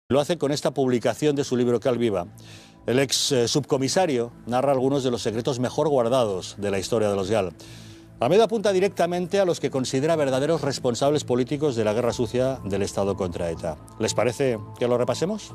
Lo hace con esta publicación de su libro Cal Viva. El ex subcomisario narra algunos de los secretos mejor guardados de la historia de los GAL. Amedo apunta directamente a los que considera verdaderos responsables políticos de la guerra sucia del Estado contra ETA. ¿Les parece que lo repasemos?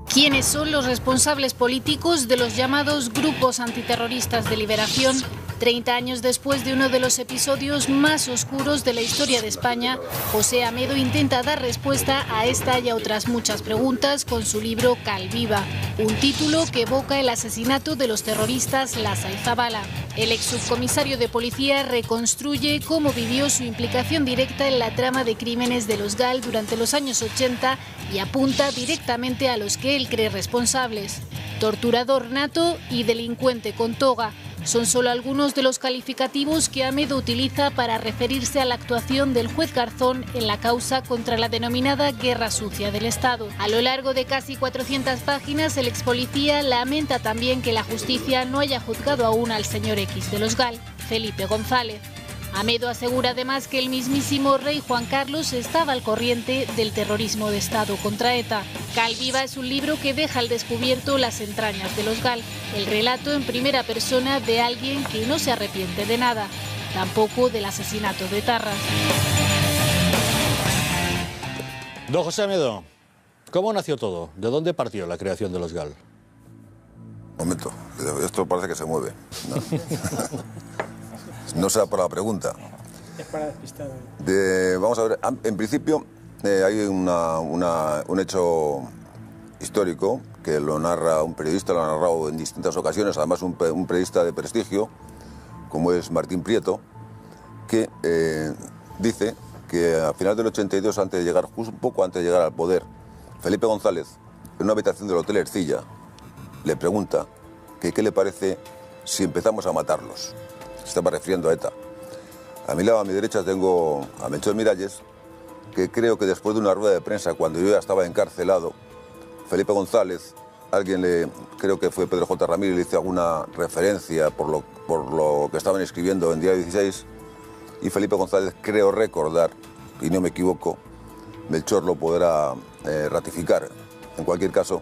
¿Quiénes son los responsables políticos de los llamados grupos antiterroristas de liberación? 30 años después de uno de los episodios más oscuros de la historia de España, José Amedo intenta dar respuesta a esta y a otras muchas preguntas con su libro Cal Viva, un título que evoca el asesinato de los terroristas Lasa y Zabala. El ex subcomisario de policía reconstruye cómo vivió su implicación directa en la trama de crímenes de los GAL durante los años 80 y apunta directamente a los que él cree responsables. Torturador nato y delincuente con toga son solo algunos de los calificativos que Amedo utiliza para referirse a la actuación del juez Garzón en la causa contra la denominada guerra sucia del Estado. A lo largo de casi 400 páginas, el expolicía lamenta también que la justicia no haya juzgado aún al señor X de los GAL, Felipe González. Amedo asegura además que el mismísimo rey Juan Carlos estaba al corriente del terrorismo de Estado contra ETA. Cal Viva es un libro que deja al descubierto las entrañas de los GAL, el relato en primera persona de alguien que no se arrepiente de nada, tampoco del asesinato de Tarras. Don José Amedo, ¿cómo nació todo? ¿De dónde partió la creación de los GAL? Momento, esto parece que se mueve. No será por la pregunta. Es para despistar. Vamos a ver, en principio hay un hecho histórico que lo narra un periodista, lo ha narrado en distintas ocasiones, además un periodista de prestigio, como es Martín Prieto, que dice que a final del 82, un poco antes de llegar al poder, Felipe González, en una habitación del Hotel Ercilla, le pregunta que qué le parece si empezamos a matarlos. Se estaba refiriendo a ETA. A mi lado, a mi derecha, tengo a Melchor Miralles, que creo que después de una rueda de prensa, cuando yo ya estaba encarcelado, Felipe González, creo que fue Pedro J. Ramírez, le hizo alguna referencia por lo que estaban escribiendo en Diario 16, y Felipe González, creo recordar, y no me equivoco, Melchor lo podrá ratificar. En cualquier caso,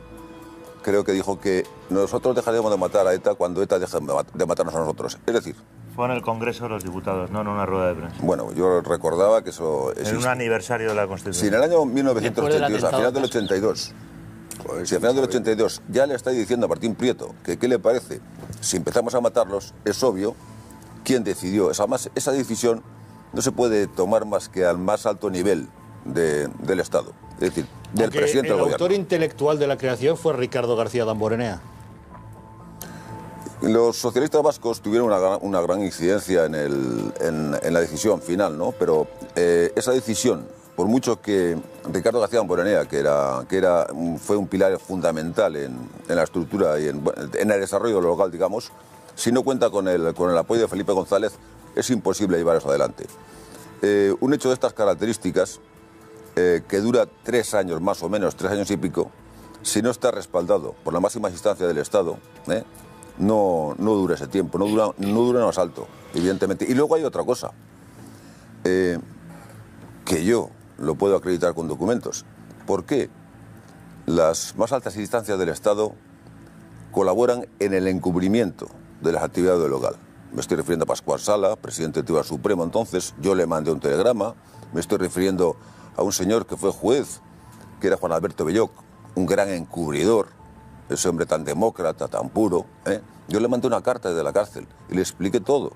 creo que dijo que nosotros dejaremos de matar a ETA cuando ETA deje de matarnos a nosotros. Es decir... Fue en el Congreso de los Diputados, no en una rueda de prensa. Bueno, yo recordaba que eso existe. En un aniversario de la Constitución. Si en el año 1982, a final del 82, si a final del 82 ya le está diciendo a Martín Prieto que qué le parece si empezamos a matarlos, es obvio quién decidió. Además, esa decisión no se puede tomar más que al más alto nivel del Estado, es decir, del presidente del gobierno. El autor intelectual de la creación fue Ricardo García Damborenea. Los socialistas vascos tuvieron una gran incidencia en la decisión final, ¿no? Pero esa decisión, por mucho que Ricardo García Damborenea, fue un pilar fundamental en la estructura y en el desarrollo local, digamos, si no cuenta con el apoyo de Felipe González, es imposible llevar eso adelante. Un hecho de estas características, que dura 3 años más o menos, 3 años y pico, si no está respaldado por la máxima instancia del Estado, no dura ese tiempo, no dura en asalto, evidentemente. Y luego hay otra cosa, que yo lo puedo acreditar con documentos. ¿Por qué las más altas instancias del Estado colaboran en el encubrimiento de las actividades del local? Me estoy refiriendo a Pascual Sala, presidente del Tribunal Supremo entonces, yo le mandé un telegrama, me estoy refiriendo a un señor que fue juez, que era Juan Alberto Belloc, un gran encubridor, ese hombre tan demócrata, tan puro. Yo le mandé una carta desde la cárcel y le expliqué todo.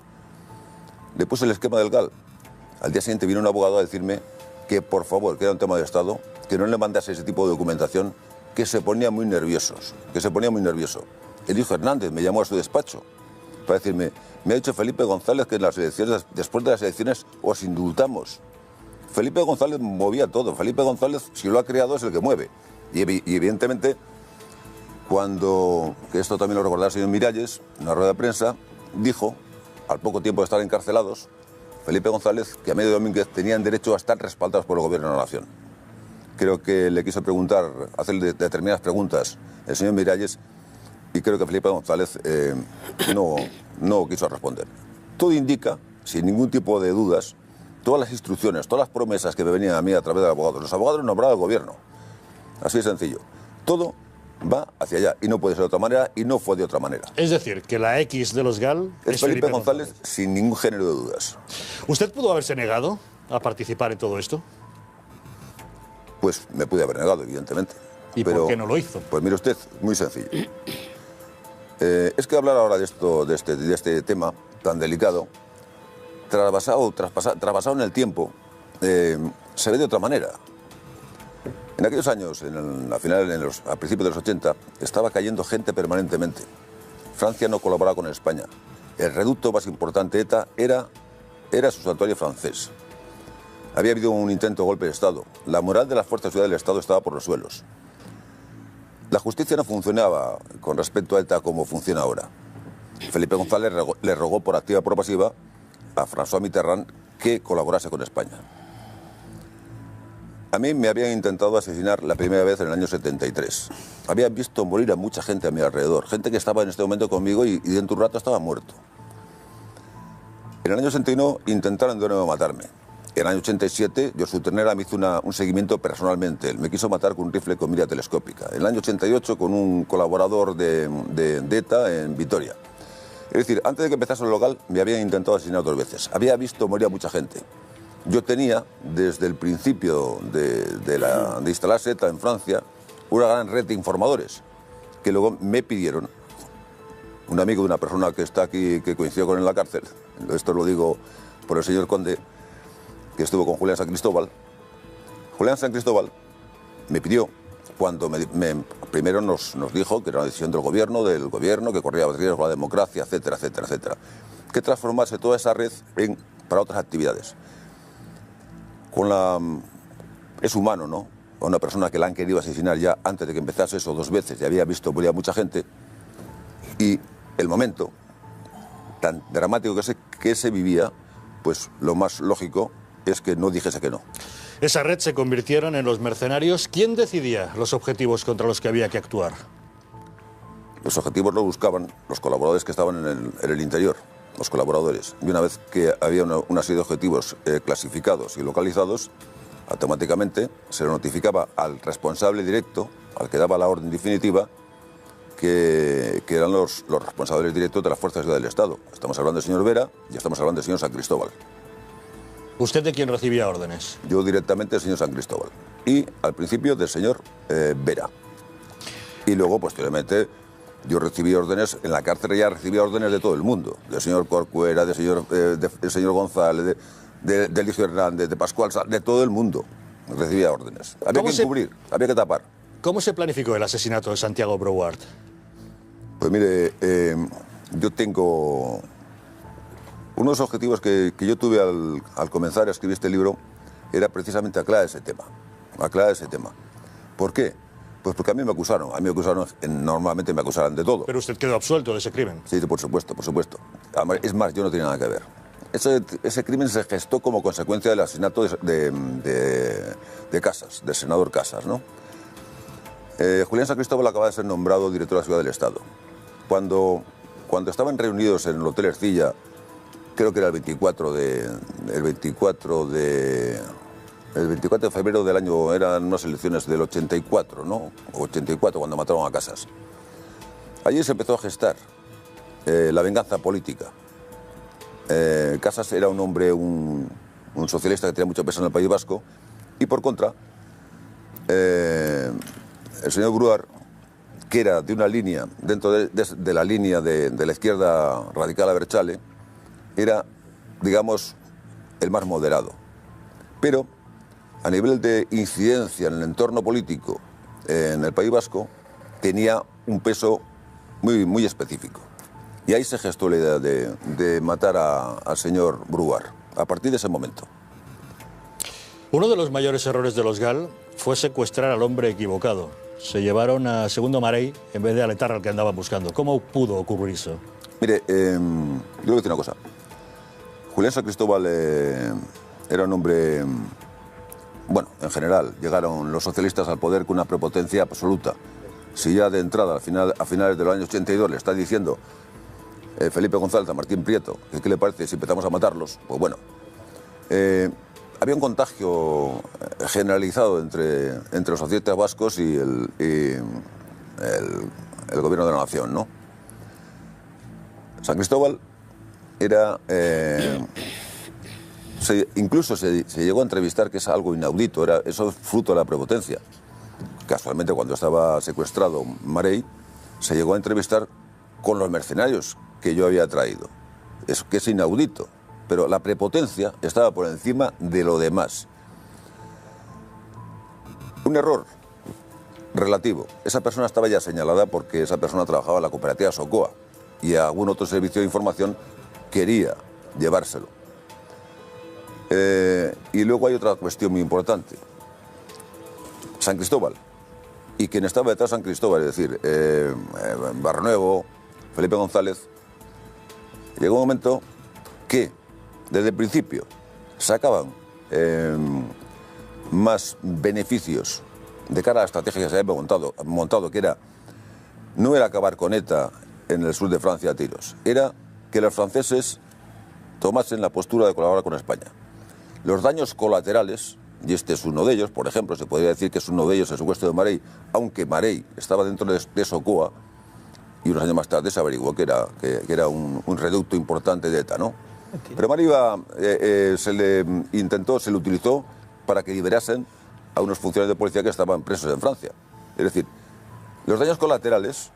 Le puse el esquema del GAL. Al día siguiente vino un abogado a decirme que, por favor, que era un tema de Estado, que no le mandase ese tipo de documentación, que se ponía muy nervioso. El hijo Hernández me llamó a su despacho para decirme, me ha dicho Felipe González que en las elecciones, después de las elecciones os indultamos. Felipe González movía todo. Felipe González, si lo ha creado, es el que mueve. Y evidentemente, que esto también lo recordará el señor Miralles, en una rueda de prensa, dijo, al poco tiempo de estar encarcelados, Felipe González, que Amedo y Domínguez tenían derecho a estar respaldados por el gobierno de la nación. Creo que le quiso hacerle determinadas preguntas el señor Miralles, y creo que Felipe González no quiso responder. Todo indica, sin ningún tipo de dudas, todas las instrucciones, todas las promesas que me venían a mí a través de los abogados. Los abogados los nombraba el gobierno. Así de sencillo. Todo va hacia allá y no puede ser de otra manera y no fue de otra manera. Es decir, que la X de los GAL es Felipe González sin ningún género de dudas. ¿Usted pudo haberse negado a participar en todo esto? Pues me pude haber negado, evidentemente. ¿Y por qué no lo hizo? Pues mire usted, muy sencillo. Es que hablar ahora de este tema tan delicado, traspasado en el tiempo, se ve de otra manera. En aquellos años, a principios de los 80, estaba cayendo gente permanentemente. Francia no colaboraba con España. El reducto más importante ETA era su santuario francés. Había habido un intento de golpe de Estado. La moral de las fuerzas de seguridad del Estado estaba por los suelos. La justicia no funcionaba con respecto a ETA como funciona ahora. Felipe González le rogó por activa y por pasiva a François Mitterrand que colaborase con España. A mí me habían intentado asesinar la primera vez en el año 73. Había visto morir a mucha gente a mi alrededor, gente que estaba en este momento conmigo y dentro de un rato estaba muerto. En el año 81 intentaron de nuevo matarme. En el año 87, Josu Ternera me hizo un seguimiento personalmente. Él me quiso matar con un rifle con mira telescópica. En el año 88, con un colaborador de ETA en Vitoria. Es decir, antes de que empezase lo local, me habían intentado asesinar 2 veces. Había visto morir a mucha gente. Yo tenía, desde el principio de instalarse ETA en Francia, una gran red de informadores que luego me pidieron, un amigo de una persona que está aquí, que coincidió con él en la cárcel, esto lo digo por el señor Conde, que estuvo con Julián San Cristóbal. Julián San Cristóbal me pidió, cuando primero nos dijo que era una decisión del gobierno, que corría riesgo la democracia, etcétera, etcétera, etcétera, que transformase toda esa red para otras actividades. Es humano, ¿no? A una persona que la han querido asesinar ya antes de que empezase eso 2 veces, ya había visto morir a mucha gente, y el momento tan dramático que se vivía, pues lo más lógico es que no dijese que no. Esa red se convirtieron en los mercenarios. ¿Quién decidía los objetivos contra los que había que actuar? Los objetivos los buscaban los colaboradores que estaban en el interior, los colaboradores. Y una vez que había una serie de objetivos clasificados y localizados, automáticamente se le notificaba al responsable directo, al que daba la orden definitiva, que eran los responsables directos de las fuerzas de seguridad del Estado. Estamos hablando del señor Vera y estamos hablando del señor San Cristóbal. ¿Usted de quién recibía órdenes? Yo directamente del señor San Cristóbal. Y al principio del señor Vera. Y luego, posteriormente, yo recibí órdenes, en la cárcel ya recibía órdenes de todo el mundo. Del señor Corcuera, del señor González, de Eligio Hernández, de Pascual, de todo el mundo recibía órdenes. Había que encubrir, había que tapar. ¿Cómo se planificó el asesinato de Santiago Brouard? Pues mire, yo tengo... Uno de los objetivos que yo tuve al comenzar a escribir este libro era precisamente aclarar ese tema. ¿Por qué? Pues porque a mí me acusaron. Normalmente me acusaran de todo. Pero usted quedó absuelto de ese crimen. Sí, por supuesto, por supuesto. Es más, yo no tenía nada que ver. Ese crimen se gestó como consecuencia del asesinato de Casas, del senador Casas, ¿no? Julián San Cristóbal acaba de ser nombrado director de la Seguridad del Estado. Cuando estaban reunidos en el Hotel Ercilla, creo que era el 24 de febrero del año, eran unas elecciones del 84, ¿no? 84, cuando mataron a Casas. Allí se empezó a gestar la venganza política. Casas era un hombre, un socialista que tenía mucho peso en el País Vasco, y por contra, el señor Brouard, que era de una línea, dentro de la línea de la izquierda radical Abertzale, era, digamos, el más moderado. Pero a nivel de incidencia en el entorno político en el País Vasco, tenía un peso muy, muy específico. Y ahí se gestó la idea de matar al señor Brouard, a partir de ese momento. Uno de los mayores errores de los GAL fue secuestrar al hombre equivocado. Se llevaron a Segundo Marey en vez de a Letarra, al que andaban buscando. ¿Cómo pudo ocurrir eso? Mire, yo le voy a decir una cosa. Julián San Cristóbal era un hombre... Bueno, en general, llegaron los socialistas al poder con una prepotencia absoluta. Si ya de entrada, a finales del año 82, le está diciendo Felipe González a Martín Prieto, ¿qué le parece si empezamos a matarlos? Pues bueno, había un contagio generalizado entre los societas vascos y el gobierno de la nación, ¿no? San Cristóbal era... incluso se llegó a entrevistar, que es algo inaudito, eso es fruto de la prepotencia. Casualmente, cuando estaba secuestrado Marey, se llegó a entrevistar con los mercenarios que yo había traído. Que es inaudito, pero la prepotencia estaba por encima de lo demás. Un error relativo. Esa persona estaba ya señalada porque esa persona trabajaba en la cooperativa Socoa y algún otro servicio de información quería llevárselo. Y luego hay otra cuestión muy importante. San Cristóbal y quien estaba detrás de San Cristóbal, es decir, Barrenuevo, Felipe González, llegó un momento que desde el principio sacaban más beneficios de cara a la estrategia que se había montado, que no era acabar con ETA en el sur de Francia a tiros, era que los franceses tomasen la postura de colaborar con España. Los daños colaterales, y este es uno de ellos, por ejemplo, se podría decir que es uno de ellos el secuestro de Marey, aunque Marey estaba dentro de Socoa, y unos años más tarde se averiguó que era un reducto importante de ETA, ¿no? Okay. Pero Marey se le utilizó para que liberasen a unos funcionarios de policía que estaban presos en Francia. Es decir, los daños colaterales,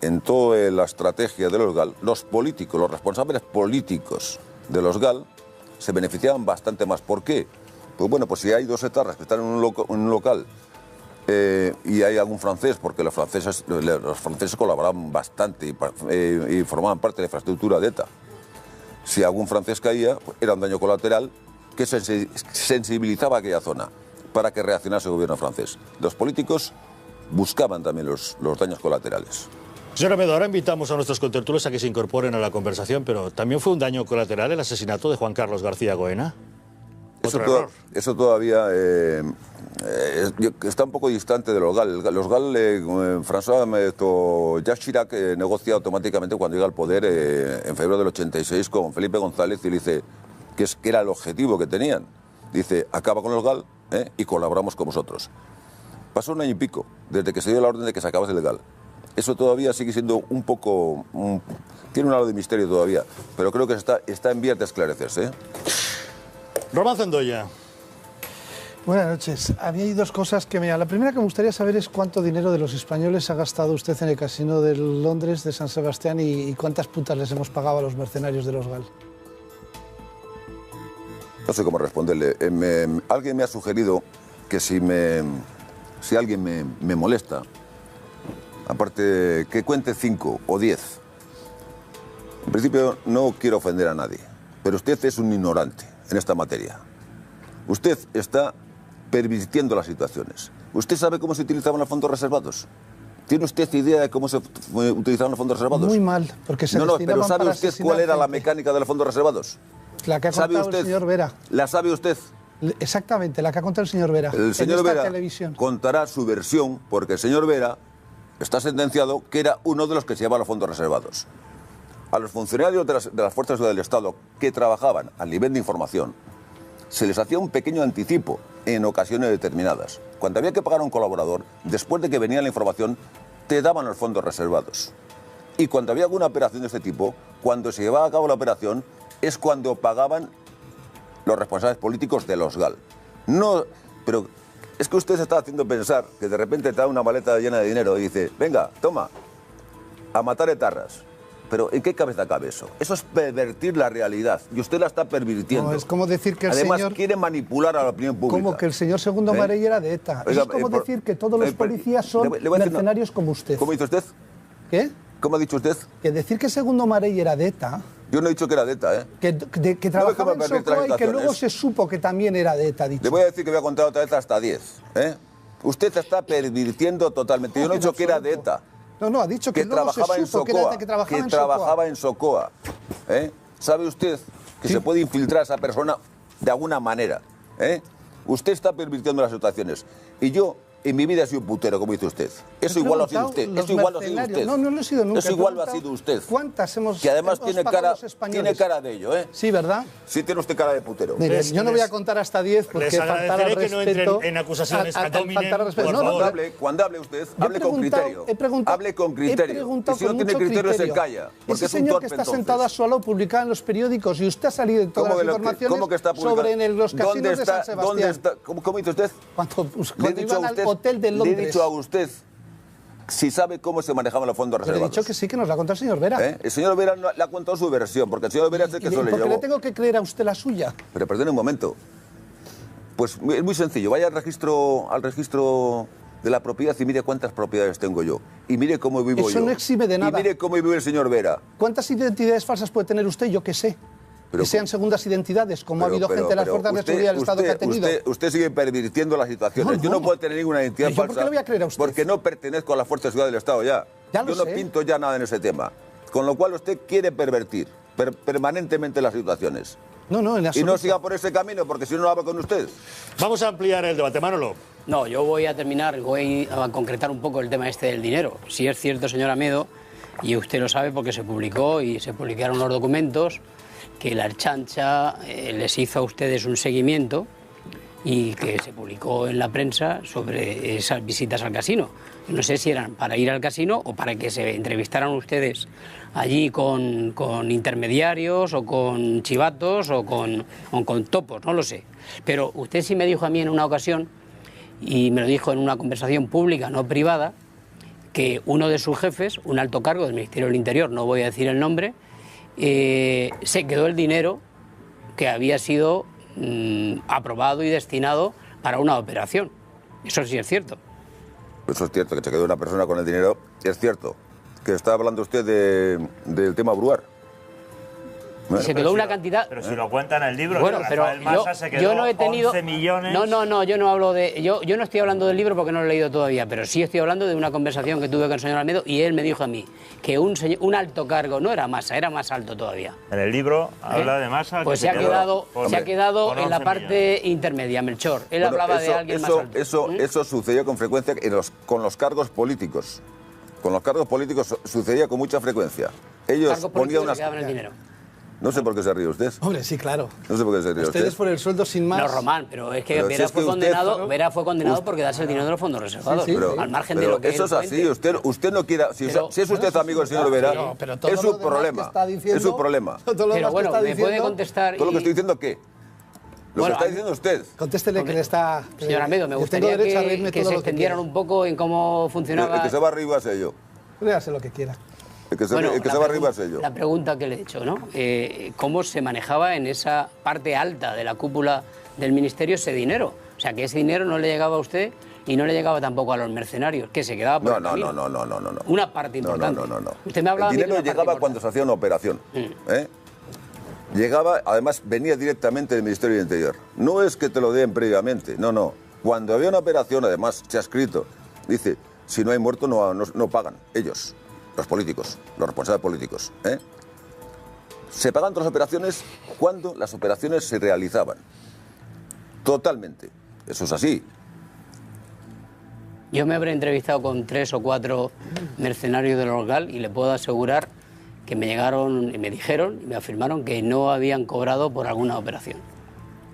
en toda la estrategia de los GAL, los políticos, los responsables políticos de los GAL, se beneficiaban bastante más. ¿Por qué? Pues bueno, pues si hay dos etarras que están en un local y hay algún francés, porque los franceses colaboraban bastante y formaban parte de la infraestructura de ETA. Si algún francés caía, pues era un daño colateral que sensibilizaba a aquella zona para que reaccionase el gobierno francés. Los políticos buscaban también los daños colaterales. Señor Amedo, ahora invitamos a nuestros contertulios a que se incorporen a la conversación, pero también fue un daño colateral el asesinato de Juan Carlos García Goena. Eso todavía está un poco distante de los GAL. Los GAL, Jacques Chirac negocia automáticamente cuando llega al poder en febrero del 86 con Felipe González y le dice que era el objetivo que tenían. Dice, acaba con los GAL y colaboramos con vosotros. Pasó un año y pico desde que se dio la orden de que se acabase el GAL. Eso todavía sigue siendo un poco... tiene un halo de misterio todavía, pero creo que está en vías de esclarecerse. Román Zendoya. Buenas noches. Había dos cosas que la primera que me gustaría saber es cuánto dinero de los españoles ha gastado usted en el casino de Londres, de San Sebastián, y cuántas putas les hemos pagado a los mercenarios de los GAL. No sé cómo responderle. Alguien me ha sugerido que si alguien me molesta, aparte que cuente 5 o 10. En principio no quiero ofender a nadie, pero usted es un ignorante en esta materia. Usted está pervirtiendo las situaciones. ¿Usted sabe cómo se utilizaban los fondos reservados? ¿Tiene usted idea de cómo se utilizaban los fondos reservados? Muy mal, porque se destinaban pero ¿sabe para usted cuál era la mecánica de los fondos reservados? La que ha contado el señor Vera. ¿La sabe usted? Exactamente, la que ha contado el señor Vera. El señor Vera contará su versión, porque el señor Vera está sentenciado que era uno de los que se llevaba los fondos reservados. A los funcionarios de las fuerzas del Estado que trabajaban al nivel de información, se les hacía un pequeño anticipo en ocasiones determinadas. Cuando había que pagar a un colaborador, después de que venía la información, te daban los fondos reservados. Y cuando había alguna operación de este tipo, cuando se llevaba a cabo la operación, es cuando pagaban los responsables políticos de los GAL. No, pero es que usted se está haciendo pensar que de repente te da una maleta llena de dinero y dice, venga, toma, a matar etarras. Pero ¿en qué cabeza cabe eso? Eso es pervertir la realidad y usted la está pervirtiendo. No, es como decir que Además, quiere manipular a la opinión pública. Como que el señor Segundo Marey era de ETA. Oiga, es como decir que todos los policías son mercenarios como usted. ¿Cómo dice usted? ¿Qué? ¿Cómo ha dicho usted? Que decir que Segundo Marey era de ETA... Yo no he dicho que era de ETA, ¿eh? Que trabajaba en Socoa y que luego se supo que también era de ETA, dicho. Le voy a decir que voy a contar otra vez hasta 10, ¿eh? Usted está pervirtiendo totalmente. Yo no he dicho que era de ETA. No, ha dicho que luego trabajaba se supo que trabajaba en Socoa. ¿Sabe usted que se puede infiltrar a esa persona de alguna manera? Usted está pervirtiendo las situaciones. Y yo en mi vida he sido un putero, como dice usted. Eso igual lo ha sido usted. Eso igual lo ha sido usted. No, no lo he sido nunca. Eso igual lo ha sido usted. ¿Cuántas hemos Que además tiene cara de ello, ¿eh? Sí, ¿verdad? Sí, tiene usted cara de putero. Mire, yo no voy a contar hasta 10 porque les faltar al agradeceré que no respeto... entren en acusaciones ad hominem, por No, favor. Cuando hable usted, hable con criterio. He preguntado, Hable con criterio. Y si no con tiene mucho criterio, se calla. Porque Ese es un señor torpe, que está entonces. sentado a su lado publicado en los periódicos y usted ha salido en todas las informaciones ¿Cómo que está publicado? sobre los casinos de San Sebastián. ¿Dónde está? ¿Cómo dice usted? Cuando iban al hotel de Londres. Le he dicho a usted si sabe cómo se manejaban los fondos Le he reservados. dicho que sí, que nos la ha contado el señor Vera. ¿Eh? El señor Vera le ha contado su versión, porque el señor Vera es el que se lo ¿Por qué le llevó. tengo que creer a usted la suya? Pero perdone un momento. Pues es muy sencillo. Vaya al registro de la propiedad y mire cuántas propiedades tengo yo. Y mire cómo vivo yo. Eso no exime de nada. Y mire cómo vive el señor Vera. ¿Cuántas identidades falsas puede tener usted? Yo qué sé. Pero que sean segundas identidades, como ha habido gente de las fuerzas de seguridad del Estado que ha tenido. Usted sigue pervirtiendo las situaciones. No, Yo no no. puedo tener ninguna identidad ¿Yo falsa. por qué le voy a creer a usted? Porque no pertenezco a las fuerzas de seguridad del Estado ya. Ya lo Yo no sé. pinto ya nada en ese tema. Con lo cual usted quiere pervertir permanentemente las situaciones. No, en Y absoluto. no siga por ese camino, porque si no, no hablo con usted. Vamos a ampliar el debate. Manolo. No, yo voy a concretar un poco el tema este del dinero. Si es cierto, señor Amedo, y usted lo sabe porque se publicó y se publicaron los documentos, que la Ertzaintza les hizo a ustedes un seguimiento y que se publicó en la prensa sobre esas visitas al casino. No sé si eran para ir al casino o para que se entrevistaran ustedes allí con intermediarios o con chivatos o con topos, no lo sé. Pero usted sí me dijo a mí en una ocasión, y me lo dijo en una conversación pública, no privada, que uno de sus jefes, un alto cargo del Ministerio del Interior, no voy a decir el nombre, se quedó el dinero que había sido aprobado y destinado para una operación. Eso sí es cierto. Eso es cierto, que se quedó una persona con el dinero. Es cierto. Que está hablando usted del tema Bruar. Y se quedó una cantidad... Pero si lo cuenta en el libro, Bueno, que pero Rafael Massa se quedó yo no he tenido 11 millones... No, yo no hablo de... Yo no estoy hablando del libro porque no lo he leído todavía, pero sí estoy hablando de una conversación que tuve con el señor Almedo y él me dijo a mí que un alto cargo, no era Massa, era más alto todavía. En el libro habla de Massa... Pues que se ha quedado con en la 11 parte millones. intermedia, Melchor. Él Bueno, hablaba de alguien más alto. Eso sucedía con frecuencia con los cargos políticos. Con los cargos políticos sucedía con mucha frecuencia. Ellos Cargos ponían políticos unas... le quedaban el dinero. No sé por qué se ríe usted. Hombre, sí, claro. No sé por qué se ríe Ustedes usted. por el sueldo sin más... No, Román, pero es que Pero si Vera es que fue usted- condenado, Vera fue condenado por quedarse el dinero de los fondos reservados. Sí, sí, Pero- al margen pero de lo que eso él es así. cuente. Usted no quiera... Si, Pero- si es usted amigo del señor Vera, pero todo es lo su demás que problema. está diciendo- Es su problema. Todo lo demás Pero que bueno, está me puede diciendo, contestar... ¿Todo lo que y- estoy diciendo qué? Lo Bueno, que está a- diciendo usted. Contéstele que le está... Señor Almedo, me yo gustaría tengo derecho a reírme que todo se lo que extendieran quiera. un poco en cómo funcionaba... El que se va arriba sé yo. Léase lo que quiera. El que se, Bueno, el que la se va pregun- arriba sé yo. La pregunta que le he hecho, ¿no? ¿Cómo se manejaba en esa parte alta de la cúpula del ministerio ese dinero? O sea, que ese dinero no le llegaba a usted y no le llegaba tampoco a los mercenarios, que se quedaba por No, el no, camino. no. Una parte importante. No. Usted me hablaba El a mí de dinero una parte llegaba cuando se importante. hacía una operación. ¿Eh? Llegaba, además venía directamente del Ministerio del Interior. No es que te lo den previamente, no. Cuando había una operación, además, se ha escrito, dice, si no hay muerto no pagan, ellos, los políticos, los responsables políticos. ¿Eh? Se pagan todas las operaciones cuando las operaciones se realizaban. Totalmente. Eso es así. Yo me habré entrevistado con 3 o 4 mercenarios del local y le puedo asegurar que me llegaron y me dijeron y me afirmaron que no habían cobrado por alguna operación.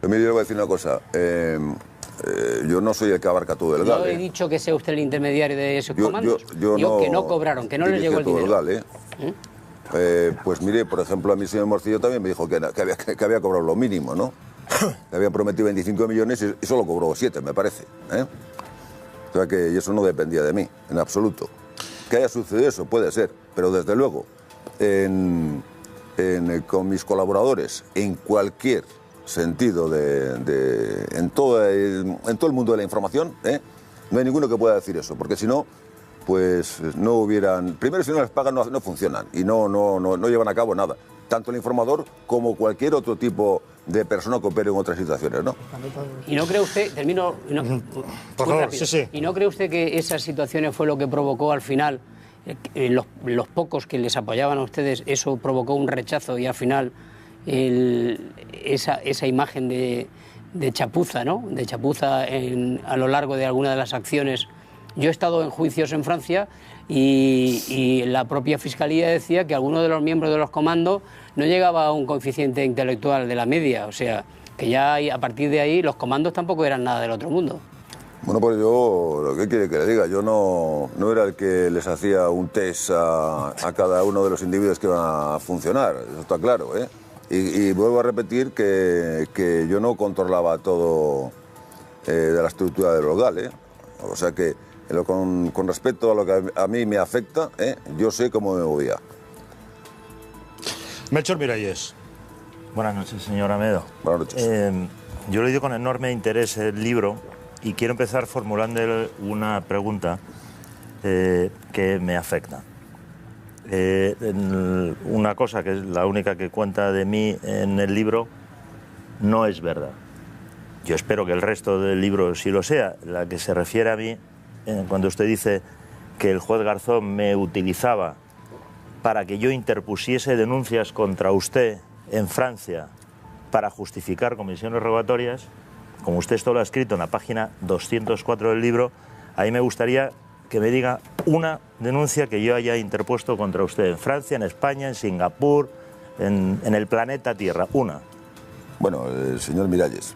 Emilio, le voy a decir una cosa. Yo no soy el que abarca todo el No GAL. he dicho que sea usted el intermediario de esos comandos. Yo Digo que no cobraron, que no les llegó el dirigí todo dinero. GAL, pues mire, por ejemplo, a mi señor Morcillo también me dijo que había cobrado lo mínimo, ¿no? Le habían prometido 25 millones y solo cobró 7, me parece. O sea que eso no dependía de mí, en absoluto. Que haya sucedido eso, puede ser, pero desde luego, con mis colaboradores, en cualquier sentido, en todo el mundo de la información, no hay ninguno que pueda decir eso, porque si no, pues no hubieran... Primero, si no les pagan, no funcionan y no llevan a cabo nada. Tanto el informador como cualquier otro tipo de persona que opere en otras situaciones, ¿no? ¿Y no cree usted, termino, Por favor, sí. ¿Y no cree usted que esas situaciones fue lo que provocó al final, los pocos que les apoyaban a ustedes, eso provocó un rechazo y al final esa imagen de chapuza, ¿no? De chapuza a lo largo de alguna de las acciones. Yo he estado en juicios en Francia y la propia Fiscalía decía que alguno de los miembros de los comandos no llegaba a un coeficiente intelectual de la media, o sea, que ya a partir de ahí los comandos tampoco eran nada del otro mundo. Bueno, pues yo, lo que quiere que le diga, yo no era el que les hacía un test a cada uno de los individuos que iban a funcionar, eso está claro, ¿eh? Y vuelvo a repetir que yo no controlaba todo de la estructura del local, ¿eh? O sea que con respecto a lo que a mí me afecta, yo sé cómo me movía. Melchor Miralles. Buenas noches, señor Amedo. Buenas noches. Yo he leído con enorme interés el libro y quiero empezar formulándole una pregunta que me afecta. Una cosa que es la única que cuenta de mí en el libro no es verdad. Yo espero que el resto del libro sí lo sea. La que se refiere a mí, cuando usted dice que el juez Garzón me utilizaba para que yo interpusiese denuncias contra usted en Francia para justificar comisiones rogatorias, como usted esto lo ha escrito en la página 204 del libro, ahí me gustaría que me diga una denuncia que yo haya interpuesto contra usted en Francia, en España, en Singapur, en el planeta Tierra. Una. Bueno, señor Miralles,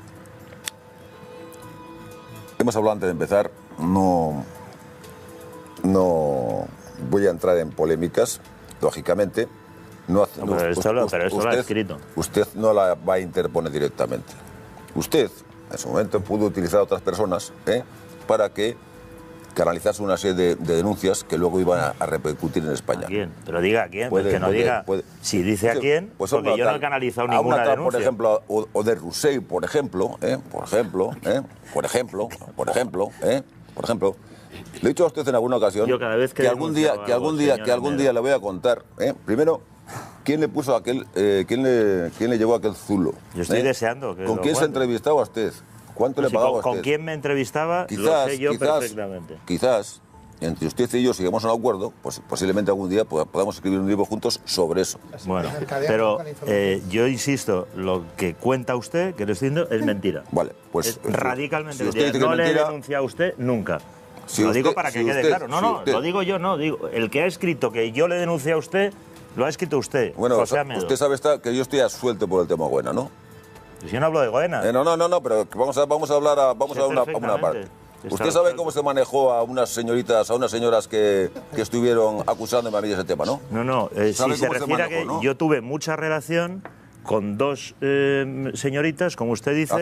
hemos hablado antes de empezar, no voy a entrar en polémicas, lógicamente. Pero esto lo ha escrito. Usted no la va a interponer directamente. Usted, en su momento, pudo utilizar a otras personas para que canalizase una serie de denuncias que luego iban a repercutir en España. ¿A quién? Pero diga a quién, que no diga. Si dice a quién, pues porque yo no he canalizado ninguna denuncia. Por ejemplo, o de Roussel, por ejemplo, le he dicho a usted en alguna ocasión que algún día le voy a contar. Primero, ¿quién le puso aquel, quién le llevó aquel zulo? Yo estoy deseando que ¿Con quién se entrevistaba a usted? ¿Cuánto le pagaba a usted? ¿Con quién me entrevistaba? Lo sé yo perfectamente. Quizás, entre usted y yo, si llegamos a un acuerdo, pues posiblemente algún día podamos escribir un libro juntos sobre eso. Bueno, pero yo insisto, lo que cuenta usted, que le estoy diciendo, es mentira. Vale, pues es radicalmente mentira. No le he denunciado a usted nunca. Lo digo para que quede claro. No, lo digo yo, no. Digo, el que ha escrito que yo le denuncié a usted, lo ha escrito usted, bueno, José Amedo. Usted sabe que yo estoy absuelto por el tema Goena, ¿no? Pues yo no hablo de Goena. No, pero vamos a hablar a una parte. ¿Usted sabe cómo se manejó a unas señoras que estuvieron acusándome a mí de ese tema, no? No, si se refiere a que yo tuve mucha relación con dos señoritas, como usted dice.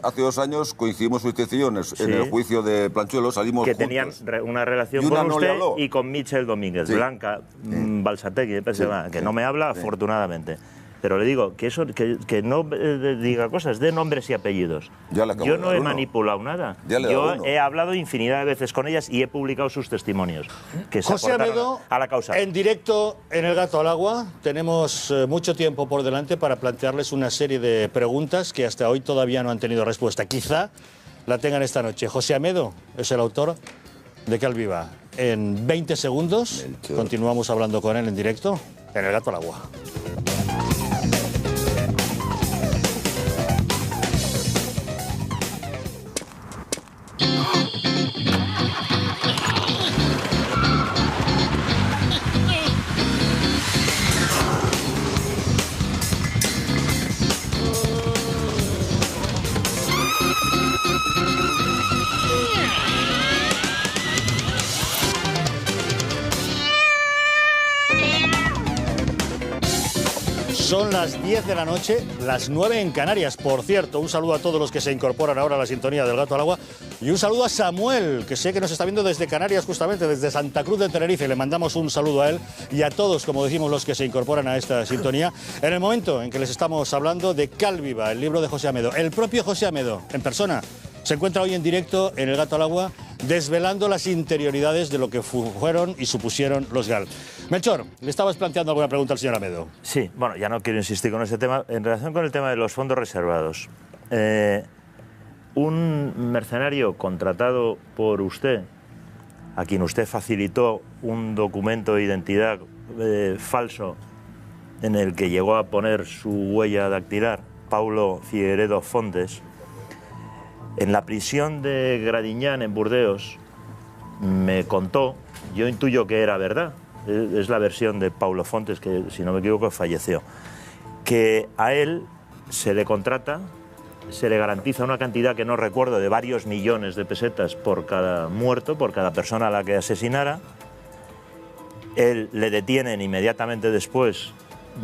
Hace 2 años coincidimos usted y yo en el juicio de Planchuelo, salimos que juntos. Tenían una relación con usted y con Michel Domínguez, sí. Blanca Balsategui, que no me habla, afortunadamente. Pero le digo que eso que no diga cosas de nombres y apellidos. Yo no he manipulado nada. Yo he hablado infinidad de veces con ellas y he publicado sus testimonios que se José Amedo, a la causa. En directo en El Gato al Agua. Tenemos mucho tiempo por delante para plantearles una serie de preguntas que hasta hoy todavía no han tenido respuesta. Quizá la tengan esta noche. José Amedo es el autor de Que Viva. En 20 segundos continuamos hablando con él en directo en El Gato al Agua. Son las 10 de la noche, las 9 en Canarias. Por cierto, un saludo a todos los que se incorporan ahora a la sintonía del Gato al Agua. Y un saludo a Samuel, que sé que nos está viendo desde Canarias, justamente desde Santa Cruz de Tenerife. Le mandamos un saludo a él y a todos, como decimos, los que se incorporan a esta sintonía. En el momento en que les estamos hablando de Que Viva, el libro de José Amedo. El propio José Amedo, en persona, se encuentra hoy en directo en El Gato al Agua, desvelando las interioridades de lo que fueron y supusieron los GAL. Melchor, ¿le estabas planteando alguna pregunta al señor Amedo? Sí, bueno, ya no quiero insistir con ese tema. En relación con el tema de los fondos reservados, un mercenario contratado por usted, a quien usted facilitó un documento de identidad falso en el que llegó a poner su huella dactilar, Paulo Figueredo Fontes, En la prisión de Gradiñán, en Burdeos, me contó, yo intuyo que era verdad, es la versión de Paulo Fontes, que si no me equivoco falleció, que a él se le contrata, se le garantiza una cantidad que no recuerdo de varios millones de pesetas por cada muerto, por cada persona a la que asesinara. Él le detienen inmediatamente después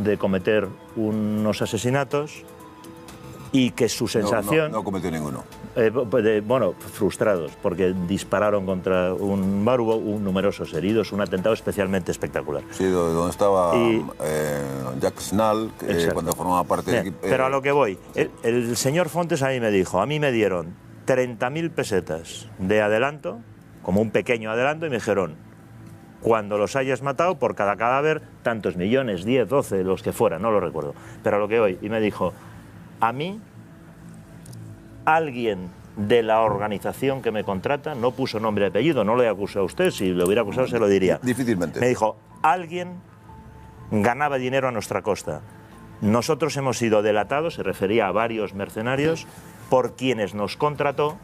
de cometer unos asesinatos y que su sensación... No cometió ninguno. Bueno, frustrados, porque dispararon contra un bar, hubo numerosos heridos, un atentado especialmente espectacular. Sí, donde estaba Jack Snall, cuando formaba parte del equipo. Pero a lo que voy, el señor Fontes a mí me dijo, a mí me dieron 30.000 pesetas de adelanto, como un pequeño adelanto, y me dijeron, cuando los hayas matado, por cada cadáver, tantos millones, 10, 12, los que fueran, no lo recuerdo. Pero a lo que voy, y me dijo, a mí, alguien de la organización que me contrata, no puso nombre y apellido, no le acusó a usted, si lo hubiera acusado se lo diría. Difícilmente. Me dijo, alguien ganaba dinero a nuestra costa. Nosotros hemos sido delatados, se refería a varios mercenarios, por quienes nos contrató,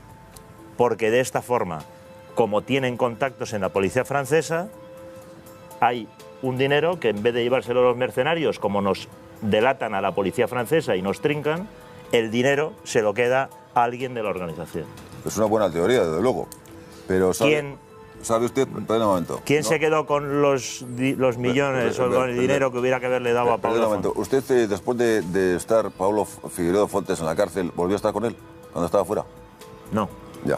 porque de esta forma, como tienen contactos en la policía francesa, hay un dinero que en vez de llevárselo a los mercenarios, como nos delatan a la policía francesa y nos trincan, el dinero se lo queda a alguien de la organización. Es una buena teoría, desde luego. Pero ¿Quién, ¿sabe usted? Perdón un momento. ¿Quién se quedó con los millones o con el dinero que hubiera que haberle dado a Paulo Fontes? ¿Usted, después de estar Paulo Figueiredo Fontes en la cárcel, volvió a estar con él cuando estaba fuera? No. Ya.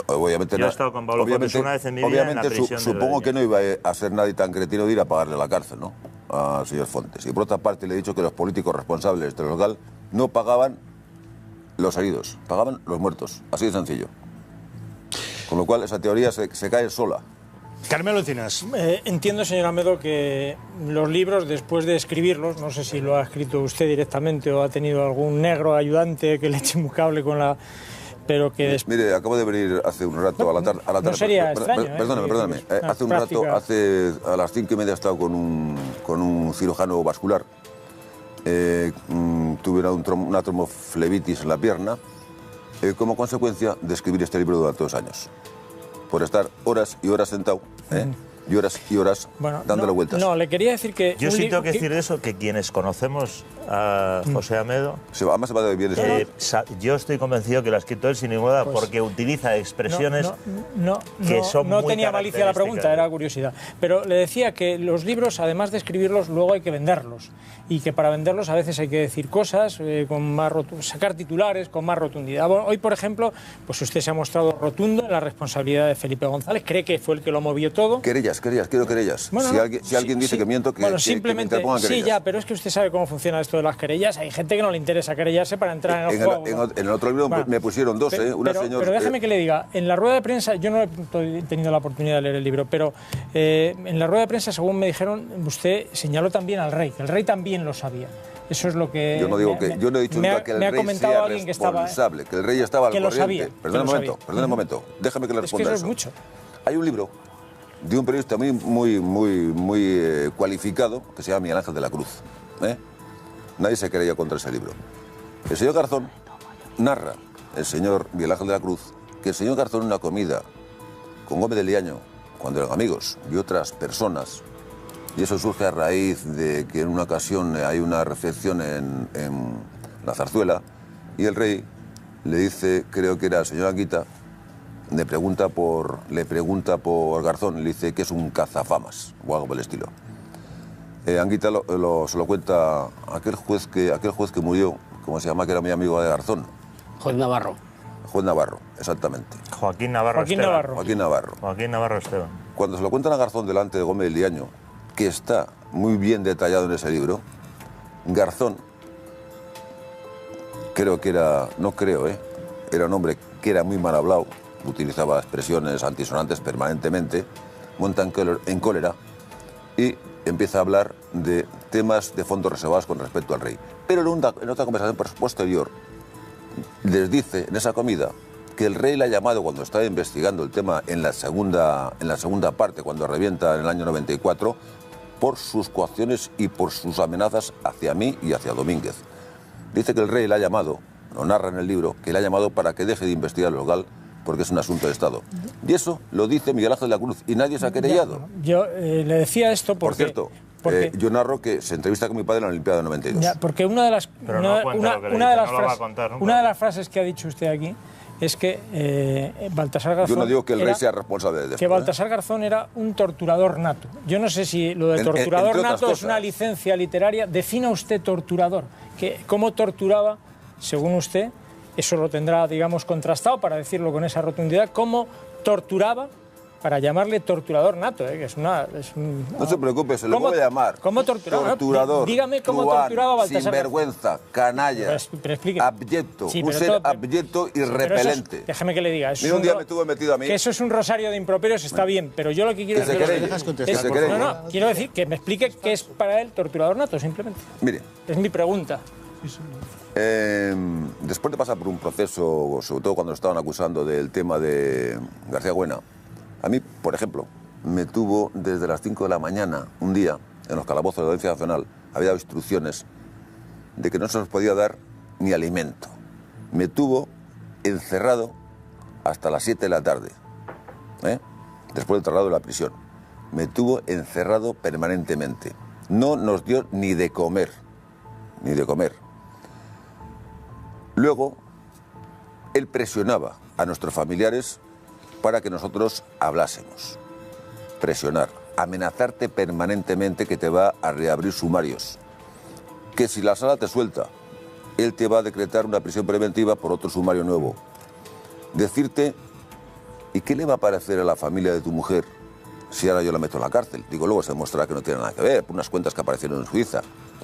Obviamente yo he estado con Paulo Fontes una vez en mi vida en la prisión. Supongo que no iba a ser nadie tan cretino de ir a pagarle la cárcel, ¿no? Al señor Fontes. Y por otra parte le he dicho que los políticos responsables de los GAL no pagaban los heridos, pagaban los muertos. Así de sencillo. Con lo cual esa teoría se cae sola. Carmelo Encinas. Entiendo, señor Amedo, que los libros, después de escribirlos, no sé si lo ha escrito usted directamente o ha tenido algún negro ayudante que le eche un cable con la... Pero que Mire, acabo de venir hace un rato a la tarde. No sería extraño. Perdóname. Hace un rato, a las 5:30 he estado con un cirujano vascular. Tuve una tromoflebitis en la pierna como consecuencia de escribir este libro durante 2 años. Por estar horas y horas sentado, y horas y horas dándole vueltas. No, le quería decir que... Yo sí tengo que decir eso, que quienes conocemos a José Amedo... Además se va de bien eso. Yo estoy convencido que lo ha escrito él sin ninguna duda, porque utiliza expresiones que son muy... No tenía malicia la pregunta, era curiosidad. Pero le decía que los libros, además de escribirlos, luego hay que venderlos. Y que para venderlos a veces hay que decir cosas, con más sacar titulares con más rotundidad. Hoy, por ejemplo, pues usted se ha mostrado rotundo en la responsabilidad de Felipe González. ¿Cree que fue el que lo movió todo? Quiero querellas. Bueno, si alguien dice que miento, que simplemente, me interpongan querellas. Sí, ya, pero es que usted sabe cómo funciona esto de las querellas. Hay gente que no le interesa querellarse para entrar en el juego. En el otro libro me pusieron 2, pero déjeme que le diga, en la rueda de prensa, yo no he tenido la oportunidad de leer el libro, pero en la rueda de prensa, según me dijeron, usted señaló también al rey, que el rey también lo sabía. Eso es lo que... Yo no digo yo no he dicho nunca que el rey sea responsable, que el rey estaba al corriente. Perdón un momento, déjame que le responda eso. Es mucho. Hay un libro de un periodista muy cualificado que se llama Miguel Ángel de la Cruz. Nadie se creía contra ese libro. El señor Garzón narra, el señor Miguel Ángel de la Cruz, que el señor Garzón en una comida con Gómez de Liaño, cuando eran amigos, y otras personas, y eso surge a raíz de que en una ocasión hay una recepción en la Zarzuela, y el rey le dice, creo que era el señor Anguita, le pregunta por Garzón, le dice que es un cazafamas, o algo por el estilo. Anguita se lo cuenta aquel juez que murió, ¿cómo se llama? Que era muy amigo de Garzón. Juez Navarro. Juez Navarro, exactamente. Joaquín Navarro Esteban. Cuando se lo cuentan a Garzón delante de Gómez de Liaño, que está muy bien detallado en ese libro, Garzón, era un hombre que era muy mal hablado, utilizaba expresiones antisonantes permanentemente, monta en cólera y empieza a hablar de temas de fondos reservados con respecto al rey. Pero en otra conversación posterior les dice en esa comida que el rey le ha llamado cuando estaba investigando el tema en la segunda parte, cuando revienta en el año 94, por sus coacciones y por sus amenazas hacia mí y hacia Domínguez. Dice que el rey le ha llamado lo narra en el libro, que le ha llamado para que deje de investigar los GAL porque es un asunto de Estado. Y eso lo dice Miguel Ángel de la Cruz y nadie se ha querellado. Yo le decía esto porque... Por cierto, yo narro que se entrevista con mi padre en la Olimpiada del 92. Ya, porque una de las frases que ha dicho usted aquí es que Baltasar Garzón... Yo no digo que el rey sea responsable de esto. Que Baltasar Garzón era un torturador nato. Yo no sé si lo de torturador nato es una licencia literaria. Defina usted torturador. ¿Cómo torturaba, según usted, eso lo tendrá, digamos, contrastado para decirlo con esa rotundidad, cómo torturaba para llamarle torturador nato, que es una... No se preocupe, se lo voy a llamar. ¿Cómo torturaba? Torturador, dígame cómo truán, torturaba a Baltasar sinvergüenza, canalla, pero abyecto, sí, un ser abyecto y repelente. Déjeme que le diga. Mira, un día me estuve metido a mí. Que eso es un rosario de improperios, está bien, pero yo lo que quiero decir... quiero decir que me explique qué es para él torturador nato, simplemente. Mire. Es mi pregunta. Después de pasar por un proceso, sobre todo cuando lo estaban acusando del tema de García Güena, a mí, por ejemplo, me tuvo desde las 5 de la mañana, un día, en los calabozos de la Audiencia Nacional, había dado instrucciones de que no se nos podía dar ni alimento. Me tuvo encerrado hasta las 7 de la tarde, después del traslado de la prisión. Me tuvo encerrado permanentemente. No nos dio ni de comer, ni de comer. Luego, él presionaba a nuestros familiares para que nosotros hablásemos. Presionar, amenazarte permanentemente que te va a reabrir sumarios. Que si la sala te suelta, él te va a decretar una prisión preventiva por otro sumario nuevo. Decirte, ¿y qué le va a parecer a la familia de tu mujer si ahora yo la meto en la cárcel? Digo, luego se demostrará que no tiene nada que ver, por unas cuentas que aparecieron en Suiza.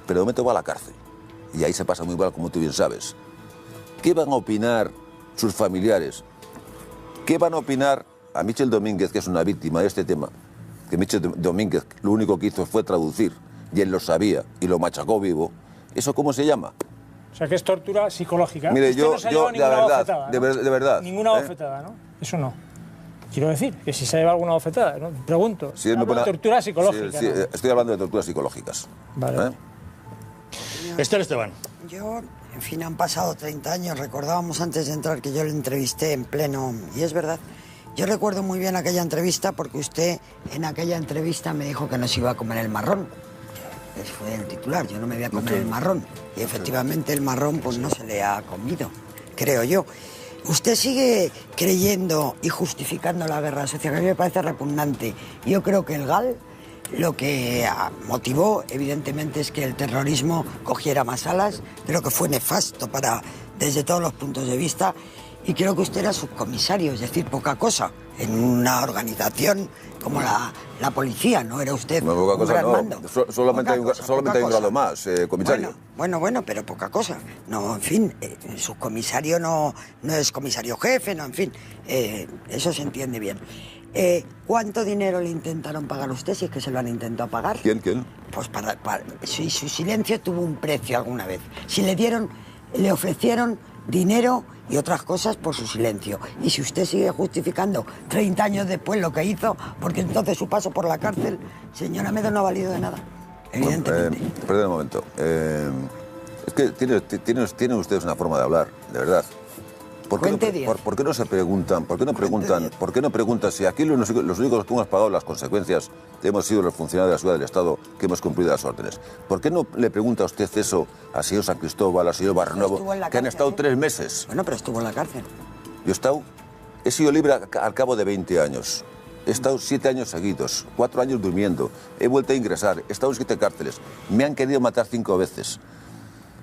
Pero de momento va a la cárcel. Y ahí se pasa muy mal, como tú bien sabes. ¿Qué van a opinar sus familiares? ¿Qué van a opinar a Michel Domínguez, que es una víctima de este tema? Que Michel Domínguez lo único que hizo fue traducir, y él lo sabía, y lo machacó vivo. ¿Eso cómo se llama? O sea, que es tortura psicológica. Mire, yo de verdad. Ninguna bofetada, ¿no? Eso no. Quiero decir, que si se lleva alguna bofetada, ¿no? Pregunto. Sí, tortura psicológica. Sí, ¿no? Estoy hablando de torturas psicológicas. Vale. Esther Esteban. Yo, en fin, han pasado 30 años. Recordábamos antes de entrar que yo le entrevisté en pleno... Y es verdad. Yo recuerdo muy bien aquella entrevista porque usted en aquella entrevista me dijo que no se iba a comer el marrón. Ese fue el titular. Yo no me voy a comer el marrón. Y efectivamente el marrón pues no se le ha comido, creo yo. Usted sigue creyendo y justificando la guerra social, que a mí me parece repugnante. Yo creo que el GAL lo que motivó, evidentemente, es que el terrorismo cogiera más alas. Creo que fue nefasto desde todos los puntos de vista. Y creo que usted era subcomisario, es decir, poca cosa, en una organización como la policía, ¿no? Era usted no, poca un cosa, gran no. mando. Solamente hay un grado más, comisario. Bueno, pero poca cosa. No, en fin, subcomisario no es comisario jefe, no, en fin, eso se entiende bien. ¿Cuánto dinero le intentaron pagar a usted, si es que se lo han intentado pagar? ¿Quién? Pues si su silencio tuvo un precio alguna vez. Si le ofrecieron dinero y otras cosas por su silencio. Y si usted sigue justificando 30 años después lo que hizo, porque entonces su paso por la cárcel, señora Medo, no ha valido de nada, evidentemente. Perdón un momento. Es que tienen ustedes una forma de hablar, de verdad. ¿Por qué no se preguntan? ¿Por qué no preguntan si aquí los únicos que hemos pagado las consecuencias hemos sido los funcionarios de la Seguridad del Estado que hemos cumplido las órdenes? ¿Por qué no le pregunta a usted eso al señor San Cristóbal, al señor Barrenuevo, que han estado 3 meses? Bueno, pero estuvo en la cárcel. He sido libre al cabo de 20 años. He estado 7 años seguidos, 4 años durmiendo. He vuelto a ingresar, he estado en 7 cárceles. Me han querido matar 5 veces.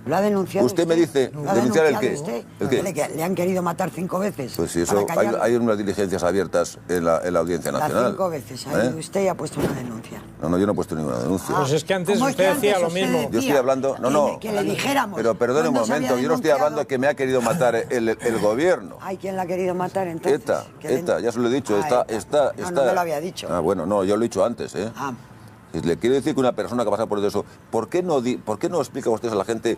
¿Lo ha denunciado usted? Me dice, ¿denunciar el qué? ¿El qué? ¿Le han querido matar 5 veces? Pues sí, eso, hay unas diligencias abiertas en la Audiencia Nacional. Las 5 veces ha ido usted y ha puesto una denuncia. No, yo no he puesto ninguna denuncia. Pues es que antes usted decía lo mismo. Yo estoy hablando... Que le dijéramos. Pero perdone un momento, yo no estoy hablando de que me ha querido matar el gobierno. ¿Hay quien la ha querido matar entonces? ETA, ya se lo he dicho. No me lo había dicho. Ah, bueno, no, yo lo he dicho antes, Le quiero decir que una persona que pasa por eso... ¿Por qué no explican ustedes a la gente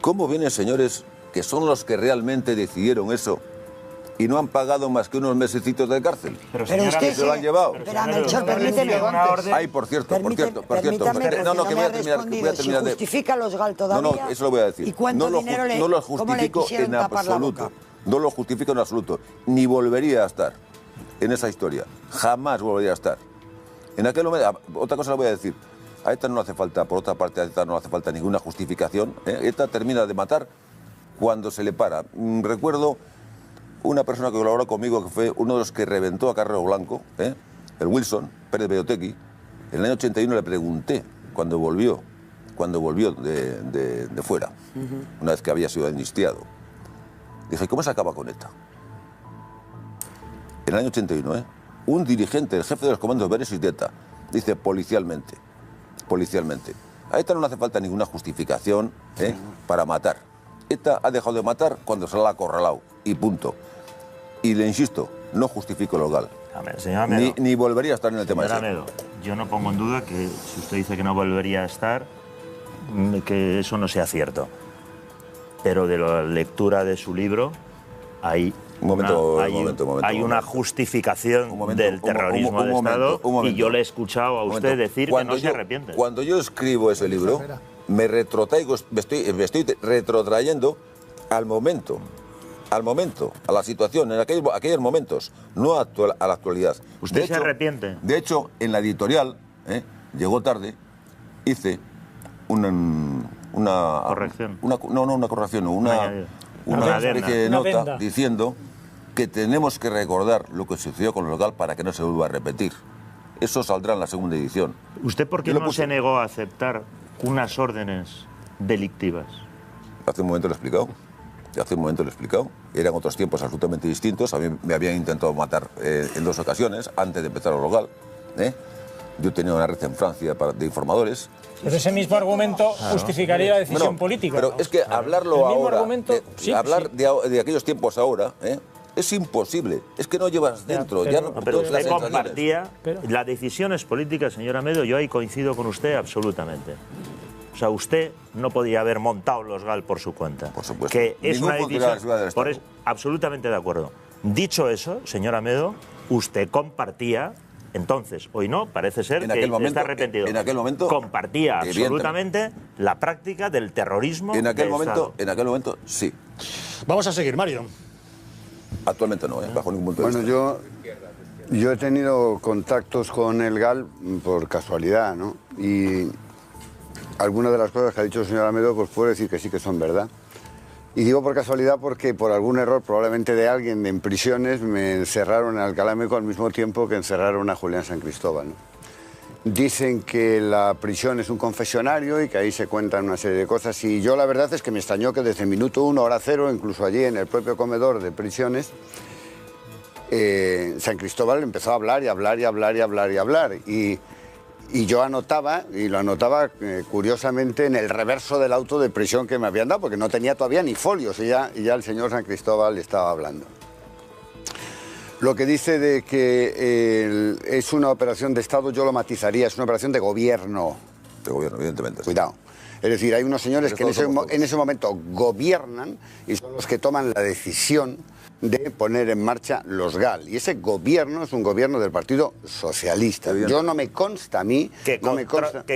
cómo vienen señores que son los que realmente decidieron eso y no han pagado más que unos mesecitos de cárcel. Pero usted se lo han llevado. Pero Melchor, permíteme. Ay, por cierto. Permítame, No, que voy a terminar. Si justifica los GAL todavía. No, eso lo voy a decir. ¿Y cuánto dinero le, no lo cómo le justifico quisieron en tapar la absoluto. boca? No lo justifico en absoluto. Ni volvería a estar en esa historia. Jamás volvería a estar. En aquel momento, otra cosa le voy a decir. A ETA no hace falta, por otra parte, a ETA no hace falta ninguna justificación. ETA termina de matar cuando se le para. Recuerdo una persona que colaboró conmigo, que fue uno de los que reventó a Carrero Blanco, el Wilson, Pérez Beotegui. En el año 81 le pregunté, cuando volvió de fuera, una vez que había sido amnistiado, dije, ¿cómo se acaba con ETA? En el año 81, un dirigente, el jefe de los comandos Beresis de ETA, dice policialmente. A ETA no le hace falta ninguna justificación para matar. ETA ha dejado de matar cuando se la ha acorralado, y punto. Y le insisto, no justifico los GAL. Ni volvería a estar en el tema ese. Yo no pongo en duda que si usted dice que no volvería a estar, que eso no sea cierto. Pero de la lectura de su libro hay una justificación del terrorismo de Estado y yo le he escuchado a usted decir que no se arrepiente. Cuando yo escribo ese libro, me estoy retrotrayendo al momento, a la situación, en aquellos momentos, no a la actualidad. ¿Usted se arrepiente? De hecho, en la editorial, llegó tarde, hice una corrección. Una especie de nota diciendo que tenemos que recordar lo que sucedió con los GAL para que no se vuelva a repetir. Eso saldrá en la segunda edición. ¿Usted por qué no se negó a aceptar unas órdenes delictivas? Hace un momento lo he explicado. Eran otros tiempos absolutamente distintos. A mí me habían intentado matar en 2 ocasiones antes de empezar los GAL. Yo tenía una red en Francia de informadores. Pero ese mismo argumento justificaría la decisión política. Pero es que hablarlo ahora, hablar de aquellos tiempos ahora, es imposible. Es que no llevas dentro. Pero usted compartía. La decisión es política, señor Amedo. Yo ahí coincido con usted absolutamente. O sea, usted no podía haber montado los GAL por su cuenta. Por supuesto. Que es una decisión. Absolutamente de acuerdo. Dicho eso, señor Amedo, usted compartía. Entonces, hoy no, parece ser que está arrepentido. En aquel momento compartía absolutamente la práctica del terrorismo. En aquel momento, sí. Vamos a seguir, Mario. Actualmente no, bajo ningún punto de vista. Bueno, yo he tenido contactos con el GAL por casualidad, ¿no? Y algunas de las cosas que ha dicho el señor Amedo, pues puedo decir que sí que son verdad. Y digo por casualidad porque por algún error, probablemente de alguien en prisiones, me encerraron en Alcalá Meco al mismo tiempo que encerraron a Julián San Cristóbal, ¿no? Dicen que la prisión es un confesionario y que ahí se cuentan una serie de cosas. Y yo la verdad es que me extrañó que desde minuto 1, hora 0, incluso allí en el propio comedor de prisiones, San Cristóbal empezó a hablar y hablar y hablar y hablar y hablar. Y yo anotaba, y lo anotaba curiosamente en el reverso del auto de prisión que me habían dado, porque no tenía todavía ni folios, y ya el señor San Cristóbal estaba hablando. Lo que dice de que es una operación de Estado, yo lo matizaría, es una operación de gobierno. De gobierno, evidentemente. Cuidado. Es decir, hay unos señores que en ese momento gobiernan y son los que toman la decisión de poner en marcha los GAL. Y ese gobierno es un gobierno del Partido Socialista. Yo no me consta a mí... Que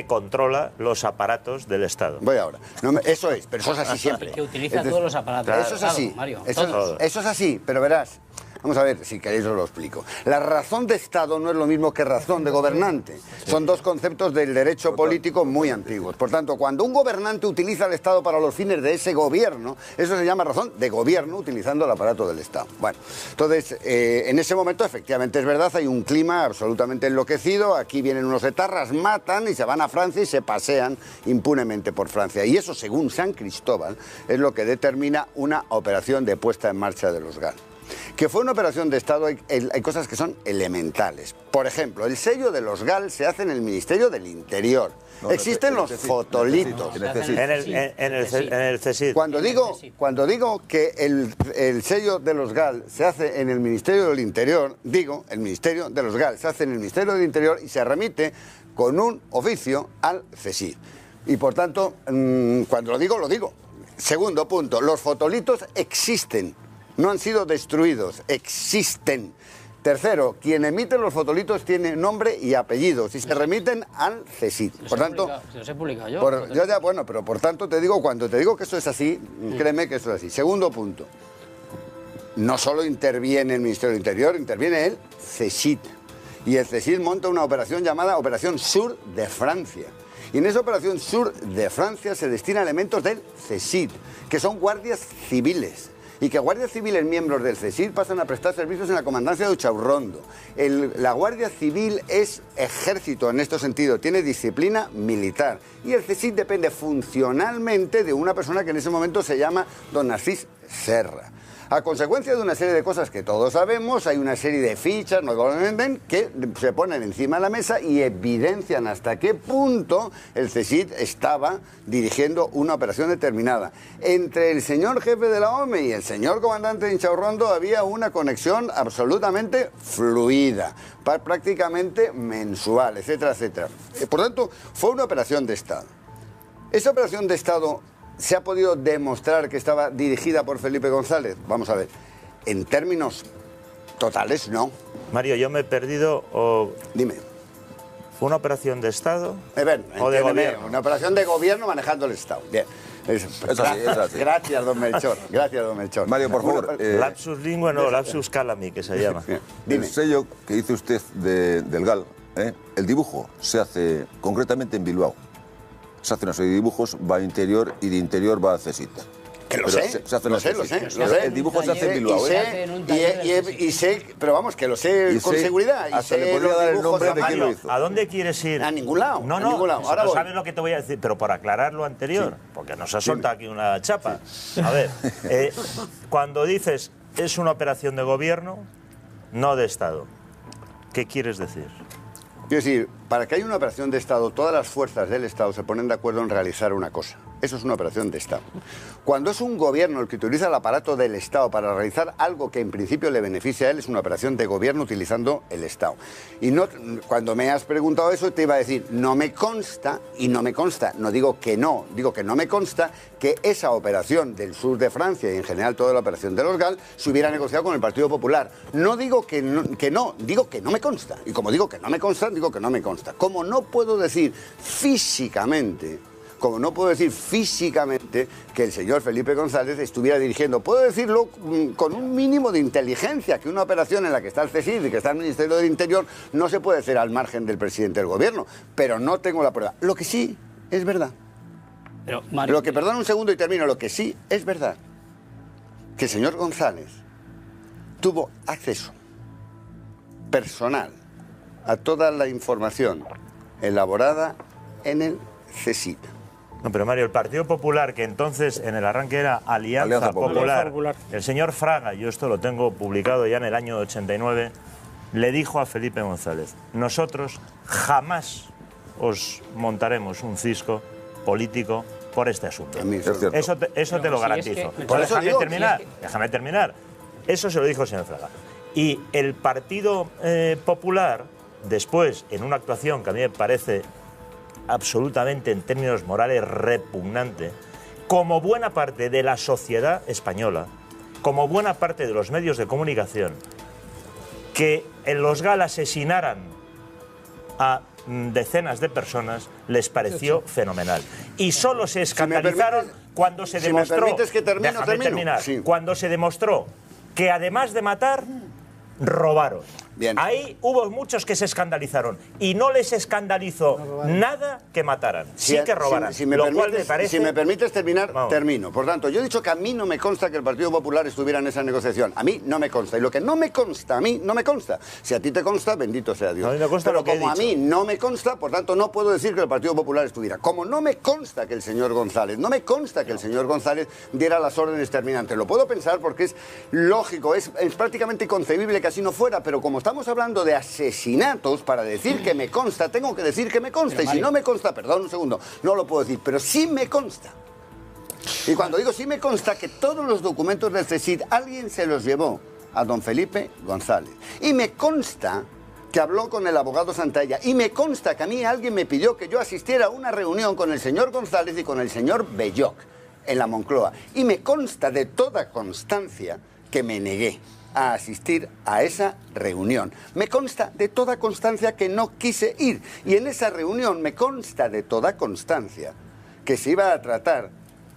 controla los aparatos del Estado. Voy ahora. Eso es, pero eso es así siempre. Que utiliza todos los aparatos. Eso es así, Mario. Eso es así, pero verás... Vamos a ver, si queréis os lo explico. La razón de Estado no es lo mismo que razón de gobernante. Son dos conceptos del derecho político muy antiguos. Por tanto, cuando un gobernante utiliza el Estado para los fines de ese gobierno, eso se llama razón de gobierno utilizando el aparato del Estado. Bueno, entonces, en ese momento, efectivamente es verdad, hay un clima absolutamente enloquecido. Aquí vienen unos etarras, matan y se van a Francia y se pasean impunemente por Francia. Y eso, según San Cristóbal, es lo que determina una operación de puesta en marcha de los GAL. Que fue una operación de Estado, hay cosas que son elementales. Por ejemplo, el sello de los GAL se hace en el Ministerio del Interior. Existen los fotolitos. En el CSIC. Cuando digo que el sello de los GAL se hace en el Ministerio del Interior, digo, el Ministerio de los GAL se hace en el Ministerio del Interior y se remite con un oficio al CSIC. Y por tanto, cuando lo digo, lo digo. Segundo punto, los fotolitos existen. no han sido destruidos, existen. Tercero, quien emite los fotolitos tiene nombre y apellidos y se remiten al CSIC. Por tanto, se los he publicado yo. Bueno, pero por tanto te digo, cuando te digo que eso es así, créeme que eso es así. Segundo punto, no solo interviene el Ministerio del Interior, interviene el CSIC. Y el CSIC monta una operación llamada Operación Sur de Francia. Y en esa Operación Sur de Francia se destina elementos del CSIC, que son guardias civiles. Y que guardias civiles miembros del CSIC pasan a prestar servicios en la comandancia de Uchaurrondo. La Guardia Civil es ejército en este sentido, tiene disciplina militar. Y el CSIC depende funcionalmente de una persona que en ese momento se llama don Narcís Serra. A consecuencia de una serie de cosas que todos sabemos, hay una serie de fichas que se ponen encima de la mesa y evidencian hasta qué punto el CSIC estaba dirigiendo una operación determinada. Entre el señor jefe de la OME y el señor comandante de Inchaurrondo había una conexión absolutamente fluida, prácticamente mensual, etcétera, etcétera. Por tanto, fue una operación de Estado. Esa operación de Estado ¿se ha podido demostrar que estaba dirigida por Felipe González? Vamos a ver, en términos totales, no. Mario, yo me he perdido o... Dime. ¿Fue una operación de Estado o de gobierno? Una operación de gobierno manejando el Estado. Bien. Es así. Gracias, don Melchor. Gracias, don Melchor. Mario, por favor. Lapsus lingua, no, lapsus calami, que se llama. Dime. El sello que dice usted del GAL, el dibujo se hace concretamente en Bilbao. Se hace una serie de dibujos, va a interior y de interior va a CSIC. Que lo sé, lo sé. El dibujo se hace en Bilbao. Y sé, pero vamos, que lo sé con seguridad. Y hasta le podría dar el nombre de quién lo hizo. ¿A dónde quieres ir? A ningún lado. No, a ningún lado. Ahora no sabes lo que te voy a decir, pero por aclarar lo anterior, porque nos ha soltado aquí una chapa. A ver, cuando dices es una operación de gobierno, no de Estado, ¿qué quieres decir? Quiero decir, para que haya una operación de Estado, todas las fuerzas del Estado se ponen de acuerdo en realizar una cosa. Eso es una operación de Estado. Cuando es un gobierno el que utiliza el aparato del Estado para realizar algo que en principio le beneficia a él, es una operación de gobierno utilizando el Estado. Y no, cuando me has preguntado eso, te iba a decir, no me consta, y no me consta, no digo que no, digo que no me consta que esa operación del sur de Francia y en general toda la operación de los GAL se hubiera negociado con el Partido Popular. No digo que no, digo que no me consta. Y como digo que no me consta, digo que no me consta. Como no puedo decir físicamente que el señor Felipe González estuviera dirigiendo. Puedo decirlo con un mínimo de inteligencia, que una operación en la que está el CSIC y que está el Ministerio del Interior no se puede hacer al margen del presidente del gobierno, pero no tengo la prueba. Lo que sí es verdad. Pero, Mario, perdón un segundo y termino, lo que sí es verdad, que el señor González tuvo acceso personal a toda la información elaborada en el CSIC. No, pero Mario, el Partido Popular, que entonces en el arranque era Alianza Popular, el señor Fraga, yo esto lo tengo publicado ya en el año 89, le dijo a Felipe González, nosotros jamás os montaremos un cisco político por este asunto. Eso te lo garantizo. Déjame terminar. Eso se lo dijo el señor Fraga. Y el Partido Popular, después, en una actuación que a mí me parece absolutamente, en términos morales, repugnante, como buena parte de la sociedad española, como buena parte de los medios de comunicación, que en los GAL asesinaran a decenas de personas, les pareció fenomenal. Y solo se escandalizaron cuando se demostró... Si me permites que termino. Cuando se demostró que además de matar, robaron. Bien. Ahí hubo muchos que se escandalizaron y no les escandalizó nada que mataran, sí que robaran. Si me permites terminar, termino. Por tanto, yo he dicho que a mí no me consta que el Partido Popular estuviera en esa negociación. A mí no me consta. Y lo que no me consta, a mí no me consta. Si a ti te consta, bendito sea Dios. A mí me consta. Pero como a mí no me consta, por tanto no puedo decir que el Partido Popular estuviera. Como no me consta que el señor González, diera las órdenes terminantes. Lo puedo pensar porque es lógico, es prácticamente inconcebible que así no fuera, pero como estamos hablando de asesinatos, para decir que me consta, tengo que decir que me consta. Pero, y si no me consta, perdón un segundo, no lo puedo decir, pero sí me consta. Y cuando digo sí me consta, que todos los documentos del CSIC alguien se los llevó a don Felipe González. Y me consta que habló con el abogado Santalla. Y me consta que a mí alguien me pidió que yo asistiera a una reunión con el señor González y con el señor Belloc en la Moncloa. Y me consta de toda constancia que me negué a asistir a esa reunión. Me consta de toda constancia que no quise ir. Y en esa reunión me consta de toda constancia que se iba a tratar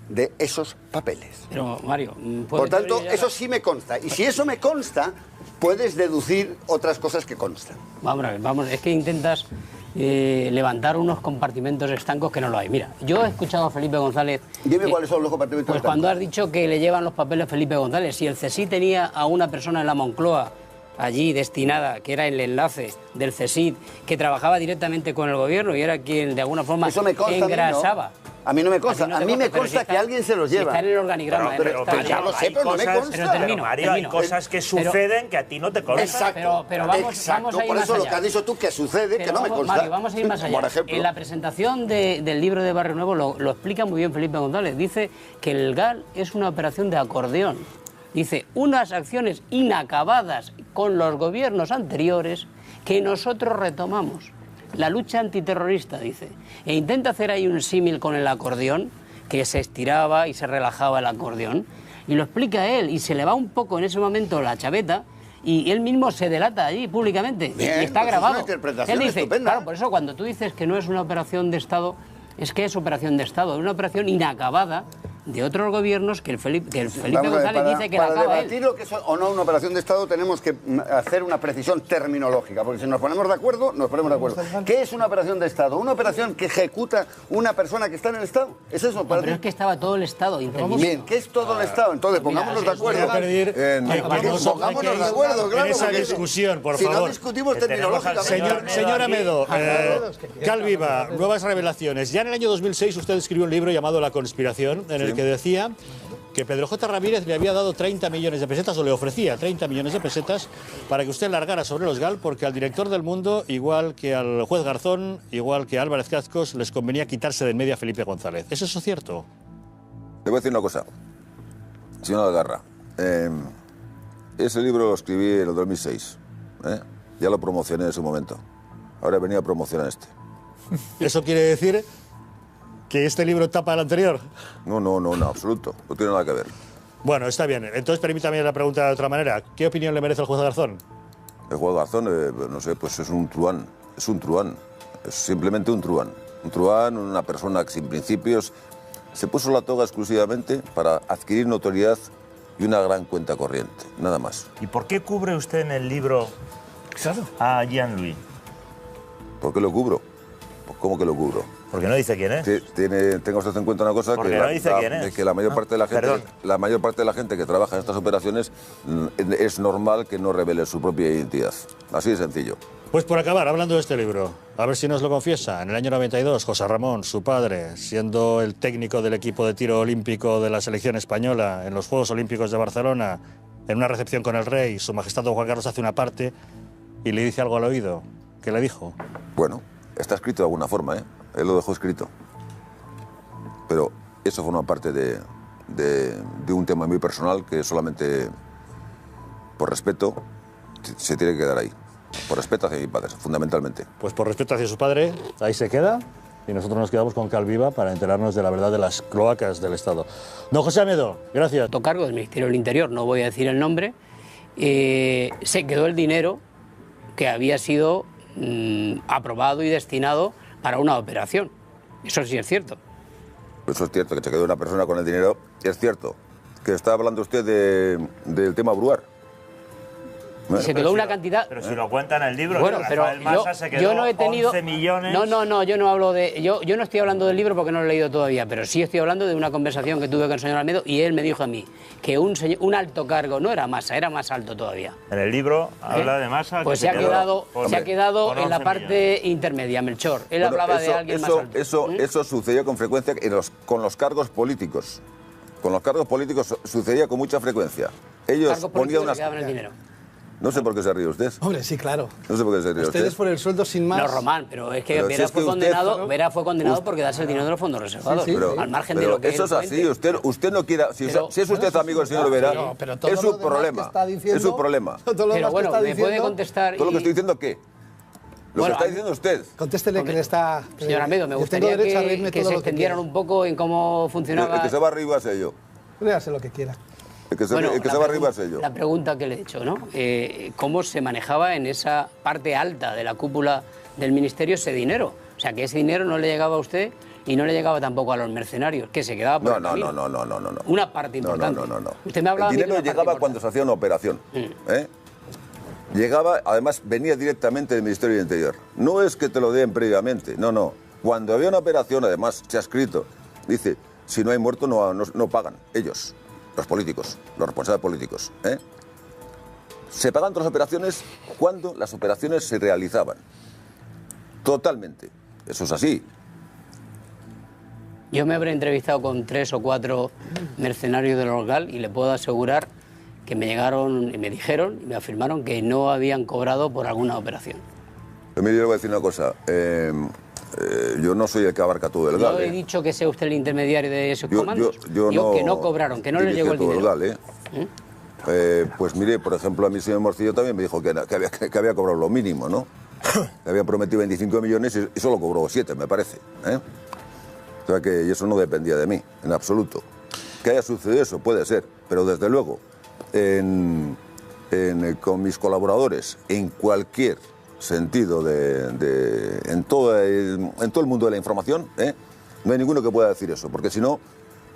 de esos papeles. Pero, Mario, por tanto, eso sí me consta. Y si eso me consta, puedes deducir otras cosas que constan. Vamos, es que intentas levantar unos compartimentos estancos que no lo hay. Mira, yo he escuchado a Felipe González... Dime cuáles son los compartimentos estancos. Pues cuando has dicho que le llevan los papeles a Felipe González, si el CSIC tenía a una persona en la Moncloa allí destinada, que era el enlace del CSIC, que trabajaba directamente con el gobierno y era quien de alguna forma engrasaba... A mí no me consta, a mí me consta que alguien se los lleva. Está en el organigrama. Pero ya lo sé, pero no me consta. Pero Mario, hay cosas que suceden que a ti no te constan. Exacto, pero vamos a ir más allá. Por eso lo que has dicho tú que sucede, que no me consta. Mario, vamos a ir más allá. Por ejemplo. En la presentación del libro de Barrio Nuevo lo explica muy bien Felipe González. Dice que el GAL es una operación de acordeón. Dice, unas acciones inacabadas con los gobiernos anteriores que nosotros retomamos. La lucha antiterrorista, dice, e intenta hacer ahí un símil con el acordeón, que se estiraba y se relajaba el acordeón, y lo explica él, y se le va un poco en ese momento la chaveta, y él mismo se delata allí públicamente, bien, y está pues grabado. Es una interpretación él dice, estupenda. claro, por eso cuando tú dices que no es una operación de Estado, es que es operación de Estado, es una operación inacabada de otros gobiernos que el Felipe González dice que la acaba él. Para debatir lo que es o no una operación de Estado tenemos que hacer una precisión terminológica, porque si nos ponemos de acuerdo, nos ponemos de acuerdo. ¿Qué es una operación de Estado? Una operación que ejecuta una persona que está en el Estado. ¿Es eso? No, pero es que estaba todo el Estado interviniendo. Bien, ¿qué es todo el Estado? Entonces, pongámonos de acuerdo. Pongámonos de acuerdo, claro. En esa discusión, por favor. favor. Si no discutimos terminológicamente. Señor Amedo, Calviva, nuevas revelaciones. Ya en el año 2006 usted escribió un libro llamado La conspiración, en el que decía que Pedro J. Ramírez le había dado 30 millones de pesetas, o le ofrecía 30 millones de pesetas, para que usted largara sobre los GAL, porque al director del Mundo, igual que al juez Garzón, igual que a Álvarez Cascos, les convenía quitarse de en medio a Felipe González. ¿Es eso cierto? Le voy a decir una cosa, señor Algarra. Ese libro lo escribí en el 2006. Ya lo promocioné en su momento. Ahora venía a promocionar este. ¿Eso quiere decir que este libro tapa el anterior? No, en absoluto. No tiene nada que ver. Bueno, está bien. Entonces, permítame la pregunta de otra manera. ¿Qué opinión le merece el juez Garzón? El juez Garzón, no sé, pues es un truán. Es un truán. Es simplemente un truán. Un truán, una persona que sin principios se puso la toga exclusivamente para adquirir notoriedad y una gran cuenta corriente. Nada más. ¿Y por qué cubre usted en el libro a Jean-Louis? ¿Por qué lo cubro? Pues, ¿cómo que lo cubro? Porque no dice quién es. Tenga usted en cuenta una cosa, porque no dice quién es. Que la mayor parte de la gente que trabaja en estas operaciones es normal que no revele su propia identidad. Así de sencillo. Pues por acabar, hablando de este libro, a ver si nos lo confiesa. En el año 92, José Ramón, su padre, siendo el técnico del equipo de tiro olímpico de la selección española en los Juegos Olímpicos de Barcelona, en una recepción con el rey, su majestad don Juan Carlos hace una parte y le dice algo al oído. ¿Qué le dijo? Bueno, está escrito de alguna forma, Él lo dejó escrito. Pero eso forma parte de un tema muy personal que solamente por respeto se tiene que quedar ahí. Por respeto hacia mi padre, fundamentalmente. Pues por respeto hacia su padre, ahí se queda. Y nosotros nos quedamos con Calviva para enterarnos de la verdad de las cloacas del Estado. Don José Amedo, gracias. Cargo del Ministerio del Interior, no voy a decir el nombre, se quedó el dinero que había sido aprobado y destinado para una operación. Eso sí es cierto. Eso es cierto, que se quedó una persona con el dinero. Es cierto que está hablando usted del tema Bruar. Y se quedó una cantidad... Pero si lo cuenta en el libro, bueno, pero Rafael Massa se quedó yo no he tenido 11 millones... No, yo no hablo de... Yo no estoy hablando del libro porque no lo he leído todavía, pero sí estoy hablando de una conversación que tuve con el señor Almedo y él me dijo a mí que un alto cargo, no era Massa, era más alto todavía. En el libro habla de Massa... Pues se ha quedado en la parte intermedia, Melchor. Él hablaba de alguien más alto. Eso sucedió con frecuencia con los cargos políticos. Con los cargos políticos sucedía con mucha frecuencia. Ellos ponían unas... el dinero. No sé por qué se ríe usted. Hombre, sí, claro. No sé por qué se ríe usted. Ustedes por el sueldo sin más... No, Román, pero es que Vera fue condenado porque darse el dinero de los fondos reservados. Al margen de lo que eso es así. Usted no quiera... Si es usted amigo del señor Vera, es su problema. Es su problema. Pero bueno, ¿me puede contestar? ¿Todo lo que estoy diciendo qué? Lo que está diciendo usted. Contéstele que le está... Señor Amedo, me gustaría que se extendieran un poco en cómo funcionaba... El que se va arriba sea yo. Léase lo que quiera. El que se va arriba es ello. La pregunta que le he hecho, ¿no? ¿Cómo se manejaba en esa parte alta de la cúpula del ministerio ese dinero? O sea, que ese dinero no le llegaba a usted y no le llegaba tampoco a los mercenarios, que se quedaba por el camino. No. Una parte importante. No. Usted me hablaba el dinero llegaba cuando se hacía una operación. Llegaba, además, venía directamente del Ministerio del Interior. No es que te lo den previamente, no. Cuando había una operación, además, se ha escrito, dice, si no hay muerto no pagan, ellos, los políticos, los responsables políticos. Se pagan todas las operaciones cuando las operaciones se realizaban. Totalmente. Eso es así. Yo me habré entrevistado con 3 o 4 mercenarios del Orgal y le puedo asegurar que me llegaron y me dijeron y me afirmaron que no habían cobrado por alguna operación. Emilio, le voy a decir una cosa. Yo no soy el que abarca todo el GAL. No he dicho que sea usted el intermediario de esos comandos. Yo no que no cobraron, que no les llegó el dinero. Todo el GAL, Pues mire, por ejemplo, a mí el señor Morcillo también me dijo que había cobrado lo mínimo, ¿no? Le había prometido 25 millones y solo cobró 7, me parece. O sea que eso no dependía de mí, en absoluto. Que haya sucedido eso, puede ser, pero desde luego, con mis colaboradores, en cualquier sentido, en todo el mundo de la información, no hay ninguno que pueda decir eso, porque si no,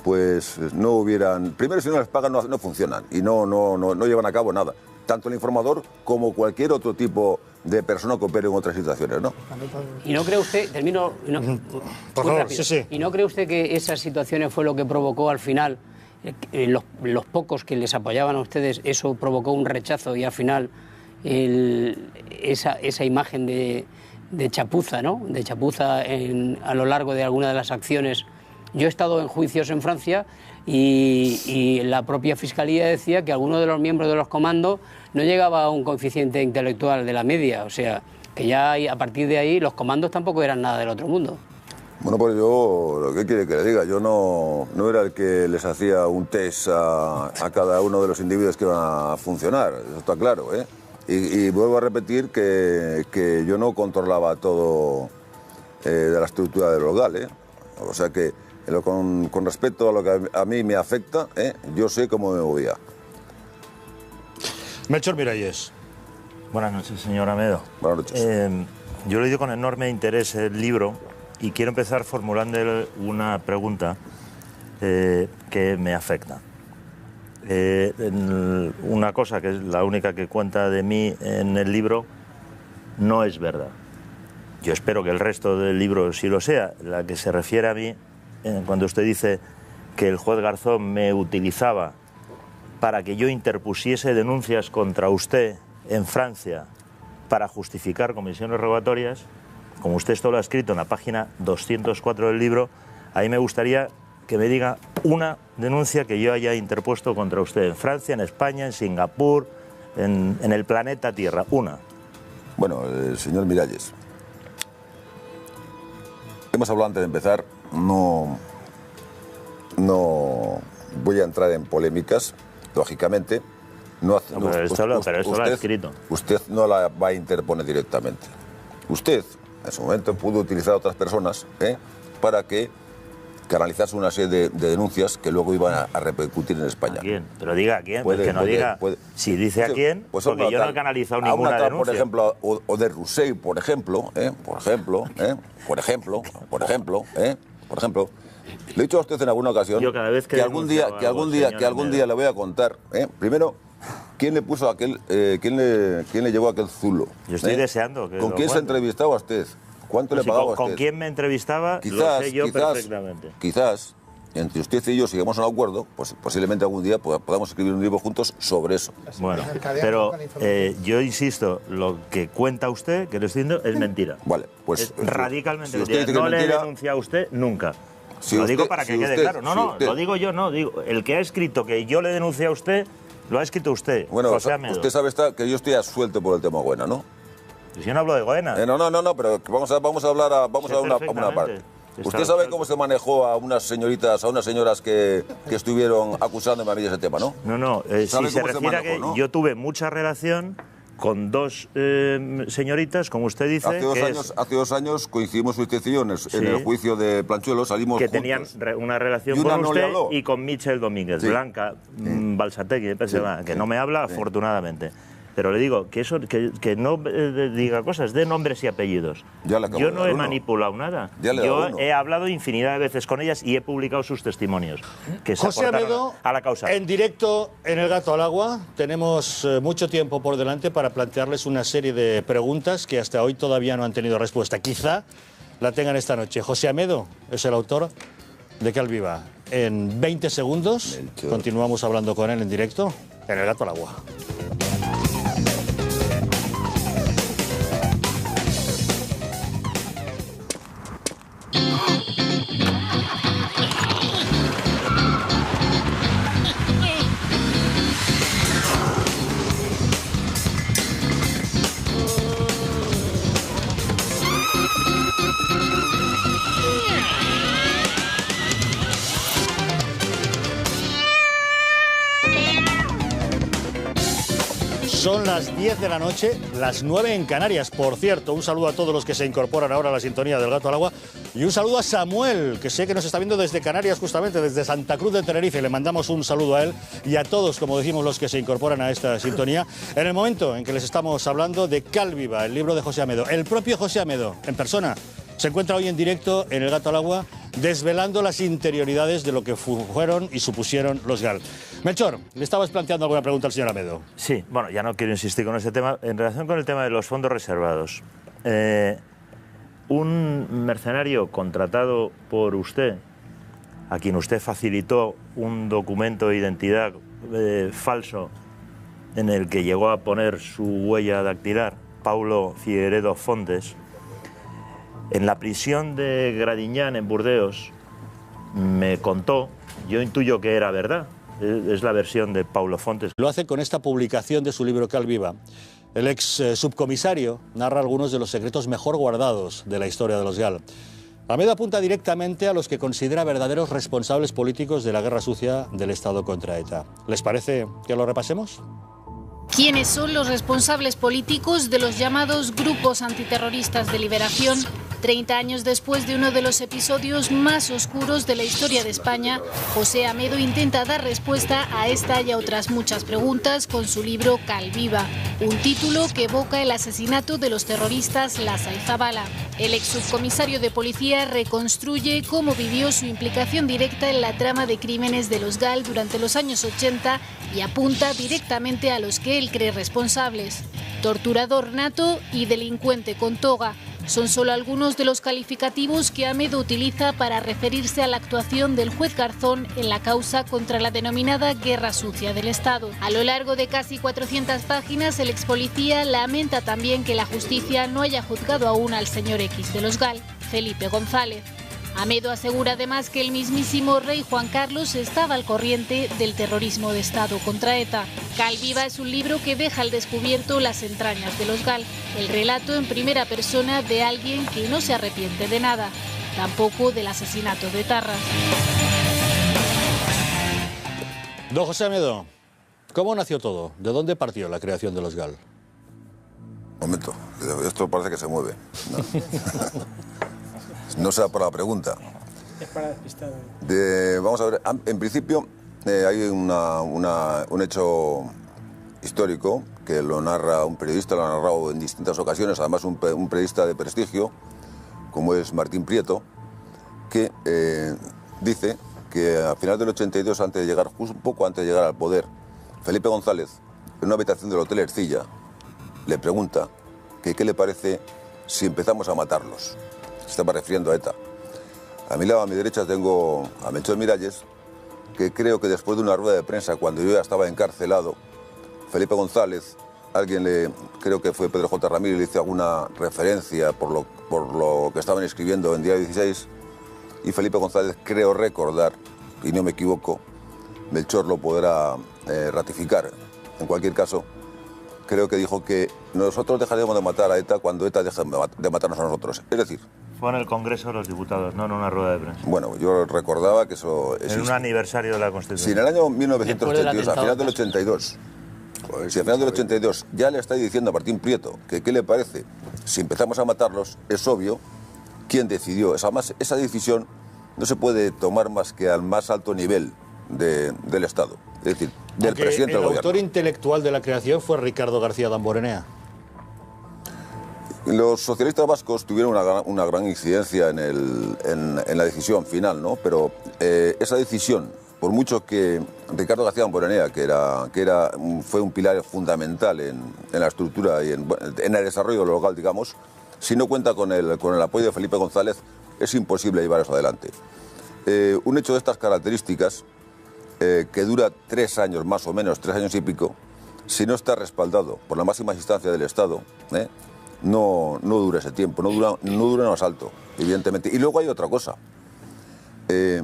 pues no hubieran... Primero, si no les pagan, no funcionan y no llevan a cabo nada. Tanto el informador como cualquier otro tipo de persona que opere en otras situaciones, ¿no? ¿Y no cree usted, termino, por favor, sí. ¿Y no cree usted que esas situaciones fue lo que provocó al final, los pocos que les apoyaban a ustedes, eso provocó un rechazo y al final esa imagen de chapuza, ¿no? De chapuza a lo largo de alguna de las acciones? Yo he estado en juicios en Francia y la propia Fiscalía decía que alguno de los miembros de los comandos no llegaba a un coeficiente intelectual de la media, o sea, que ya a partir de ahí los comandos tampoco eran nada del otro mundo. Bueno, pues yo, lo que quiere que le diga, yo no era el que les hacía un test a cada uno de los individuos que iban a funcionar, eso está claro, ¿eh? Y vuelvo a repetir que yo no controlaba todo de la estructura del local, ¿eh? O sea que con respecto a lo que a mí me afecta, yo sé cómo me movía. Melchor Miralles. Buenas noches, señor Amedo. Buenas noches. Yo he leído con enorme interés el libro y quiero empezar formulándole una pregunta que me afecta. Una cosa que es la única que cuenta de mí en el libro no es verdad. Yo espero que el resto del libro sí lo sea. La que se refiere a mí, cuando usted dice que el juez Garzón me utilizaba para que yo interpusiese denuncias contra usted en Francia para justificar comisiones rogatorias, como usted esto lo ha escrito en la página 204 del libro, ahí me gustaría que me diga una denuncia que yo haya interpuesto contra usted en Francia, en España, en Singapur, en el planeta Tierra. Una. Bueno, señor Miralles, hemos hablado antes de empezar, no voy a entrar en polémicas, lógicamente. Pero esto lo ha escrito. Usted no la va a interponer directamente. Usted, en su momento, pudo utilizar a otras personas para que canalizase una serie de denuncias que luego iban a repercutir en España. ¿A quién? Pero diga a quién, que no diga. Si dice a quién, pues porque yo no he canalizado ninguna denuncia. Por ejemplo, o de Rousseau, por ejemplo. Le he dicho a usted en alguna ocasión yo cada vez que algún día le voy a contar. Primero, ¿quién le puso aquel, quién le llevó aquel zulo? Yo estoy deseando que ¿Con quién se entrevistaba usted? ¿Cuánto le pagaba a usted? ¿Con quién me entrevistaba? Lo sé yo perfectamente. Quizás, entre usted y yo sigamos en acuerdo, pues posiblemente algún día podamos escribir un libro juntos sobre eso. Bueno, pero yo insisto, lo que cuenta usted, que le estoy diciendo, es mentira. Vale, pues es radicalmente si mentira. No le he denunciado a usted nunca. Lo digo para que quede claro. No, lo digo yo, no. Digo, el que ha escrito que yo le denuncié a usted, lo ha escrito usted. Bueno, José Amedo. Usted sabe que yo estoy absuelto por el tema Goena, ¿no? Pues yo no hablo de Goena. No, pero vamos a hablar a una parte. ¿Usted sabe cómo se manejó a unas señoras que estuvieron acusándome a mí de ese tema, no? No, si se refiere a que yo tuve mucha relación con dos señoritas, como usted dice, hace 2 años coincidimos usted y yo en el juicio de Planchuelo, salimos que juntos. tenían una relación con usted y con Michel Domínguez, Blanca Balsategui, que no me habla, afortunadamente. Pero le digo que eso, que no diga cosas de nombres y apellidos. Yo no he manipulado nada. Yo he hablado infinidad de veces con ellas y he publicado sus testimonios que se aportaron a la causa. En directo en El Gato al Agua tenemos mucho tiempo por delante para plantearles una serie de preguntas que hasta hoy todavía no han tenido respuesta. Quizá la tengan esta noche. José Amedo es el autor de Que Viva. En 20 segundos continuamos hablando con él en directo en El Gato al Agua. Son las 10 de la noche, las 9 en Canarias. Por cierto, un saludo a todos los que se incorporan ahora a la sintonía del Gato al Agua. Y un saludo a Samuel, que sé que nos está viendo desde Canarias, justamente desde Santa Cruz de Tenerife. Le mandamos un saludo a él y a todos, como decimos, los que se incorporan a esta sintonía. En el momento en que les estamos hablando de Que Viva, el libro de José Amedo. El propio José Amedo, en persona, se encuentra hoy en directo en El Gato al Agua, desvelando las interioridades de lo que fueron y supusieron los GAL. Melchor, ¿le estabas planteando alguna pregunta al señor Amedo? Sí, bueno, ya no quiero insistir con ese tema. En relación con el tema de los fondos reservados, un mercenario contratado por usted, a quien usted facilitó un documento de identidad falso en el que llegó a poner su huella dactilar, Paulo Figueredo Fontes, en la prisión de Gradiñán, en Burdeos, me contó, yo intuyo que era verdad, es la versión de Paulo Fontes. Lo hace con esta publicación de su libro Que Viva. El ex subcomisario narra algunos de los secretos mejor guardados de la historia de los GAL. Amedo apunta directamente a los que considera verdaderos responsables políticos de la guerra sucia del Estado contra ETA. ¿Les parece que lo repasemos? ¿Quiénes son los responsables políticos de los llamados grupos antiterroristas de liberación? 30 años después de uno de los episodios más oscuros de la historia de España, José Amedo intenta dar respuesta a esta y a otras muchas preguntas con su libro Que Viva, un título que evoca el asesinato de los terroristas Lasa y Zabala. El ex subcomisario de policía reconstruye cómo vivió su implicación directa en la trama de crímenes de los GAL durante los años 80 y apunta directamente a los que él cree responsables. Torturador nato y delincuente con toga son solo algunos de los calificativos que Amedo utiliza para referirse a la actuación del juez Garzón en la causa contra la denominada guerra sucia del Estado. A lo largo de casi 400 páginas, el expolicía lamenta también que la justicia no haya juzgado aún al señor X de los GAL, Felipe González. Amedo asegura además que el mismísimo rey Juan Carlos estaba al corriente del terrorismo de Estado contra ETA. Que Viva es un libro que deja al descubierto las entrañas de los GAL, el relato en primera persona de alguien que no se arrepiente de nada, tampoco del asesinato de Tarras. Don José Amedo, ¿cómo nació todo? ¿De dónde partió la creación de los GAL? Momento, esto parece que se mueve. No será por la pregunta. Es para despistar. Vamos a ver, en principio hay un hecho histórico que lo narra un periodista, lo ha narrado en distintas ocasiones, además un periodista de prestigio, como es Martín Prieto, que dice que a final del 82, un poco antes de llegar al poder, Felipe González, en una habitación del Hotel Ercilla, le pregunta que qué le parece si empezamos a matarlos. Se estaba refiriendo a ETA. A mi lado, a mi derecha, tengo a Melchor Miralles, que creo que después de una rueda de prensa, cuando yo ya estaba encarcelado, Felipe González, creo que fue Pedro J. Ramírez, le hizo alguna referencia por lo que estaban escribiendo en Diario 16, y Felipe González, creo recordar, y no me equivoco, Melchor lo podrá ratificar. En cualquier caso, creo que dijo que nosotros dejaremos de matar a ETA cuando ETA deje de matarnos a nosotros. Es decir... Fue en el Congreso de los Diputados, no en una rueda de prensa. Bueno, yo recordaba que eso existe. En un aniversario de la Constitución. Sí, en el año 1982, a final del 82, Si a final del 82 ya le está diciendo a Martín Prieto que qué le parece, si empezamos a matarlos, es obvio quién decidió. Esa decisión no se puede tomar más que al más alto nivel del Estado, es decir, del presidente del gobierno. El autor intelectual de la creación fue Ricardo García Damborenea. Los socialistas vascos tuvieron una gran incidencia en la decisión final, ¿no? Pero esa decisión, por mucho que Ricardo García Damborenea, fue un pilar fundamental en la estructura y en el desarrollo local, digamos, si no cuenta con el apoyo de Felipe González, es imposible llevar eso adelante. Un hecho de estas características, que dura 3 años más o menos, 3 años y pico, si no está respaldado por la máxima instancia del Estado, no dura ese tiempo, no dura un asalto, evidentemente. Y luego hay otra cosa, que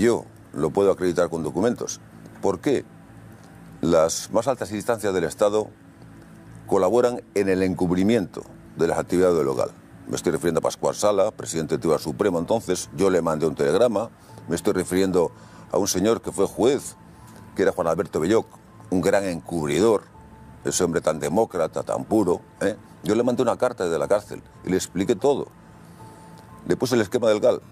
yo lo puedo acreditar con documentos. ¿Por qué las más altas instancias del Estado colaboran en el encubrimiento de las actividades del local? Me estoy refiriendo a Pascual Sala, presidente del Tribunal Supremo entonces, yo le mandé un telegrama, me estoy refiriendo a un señor que fue juez, que era Juan Alberto Belloc, un gran encubridor, ese hombre tan demócrata, tan puro. Yo le mandé una carta desde la cárcel y le expliqué todo. Le puse el esquema del GAL.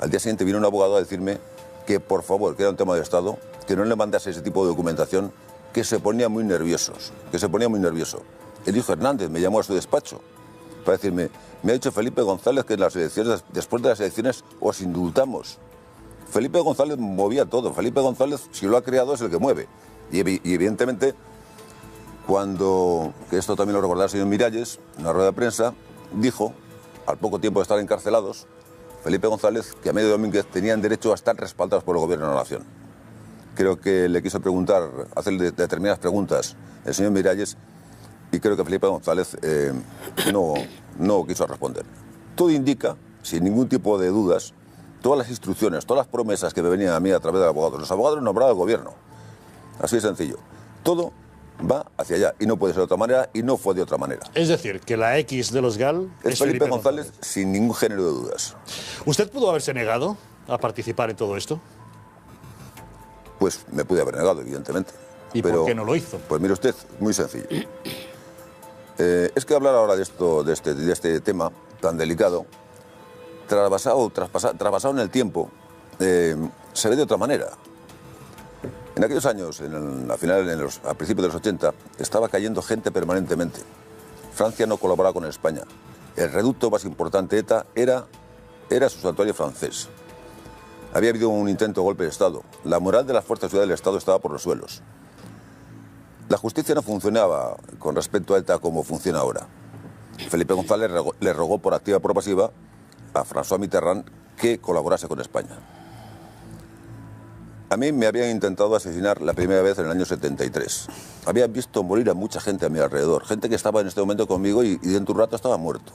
Al día siguiente vino un abogado a decirme que, por favor, que era un tema de Estado, que no le mandase ese tipo de documentación, que se ponía muy nervioso. El hijo Hernández me llamó a su despacho para decirme, me ha dicho Felipe González que en las elecciones, después de las elecciones os indultamos. Felipe González movía todo. Felipe González, si lo ha creado, es el que mueve. Y evidentemente, que esto también lo recordará el señor Miralles, en una rueda de prensa, dijo, al poco tiempo de estar encarcelados, Felipe González, que Amedio Domínguez tenían derecho a estar respaldados por el gobierno de la nación. Creo que le quiso hacerle determinadas preguntas el señor Miralles, y creo que Felipe González no quiso responder. Todo indica, sin ningún tipo de dudas, todas las instrucciones, todas las promesas que me venían a mí a través del abogado. Los abogados nombrados al gobierno. Así de sencillo. Todo va hacia allá y no puede ser de otra manera y no fue de otra manera. Es decir, que la X de los GAL es Felipe González sin ningún género de dudas. ¿Usted pudo haberse negado a participar en todo esto? Pues me pude haber negado, evidentemente. ¿Y por qué no lo hizo? Pues mire usted, muy sencillo. Es que hablar ahora de este tema tan delicado, traspasado en el tiempo, se ve de otra manera. En aquellos años, a principios de los 80, estaba cayendo gente permanentemente. Francia no colaboraba con España. El reducto más importante ETA era su santuario francés. Había habido un intento de golpe de Estado. La moral de las fuerzas de seguridad del Estado estaba por los suelos. La justicia no funcionaba con respecto a ETA como funciona ahora. Felipe González le rogó por activa y por pasiva a François Mitterrand que colaborase con España. A mí me habían intentado asesinar la primera vez en el año 73. Había visto morir a mucha gente a mi alrededor, gente que estaba en este momento conmigo y dentro de un rato estaba muerto.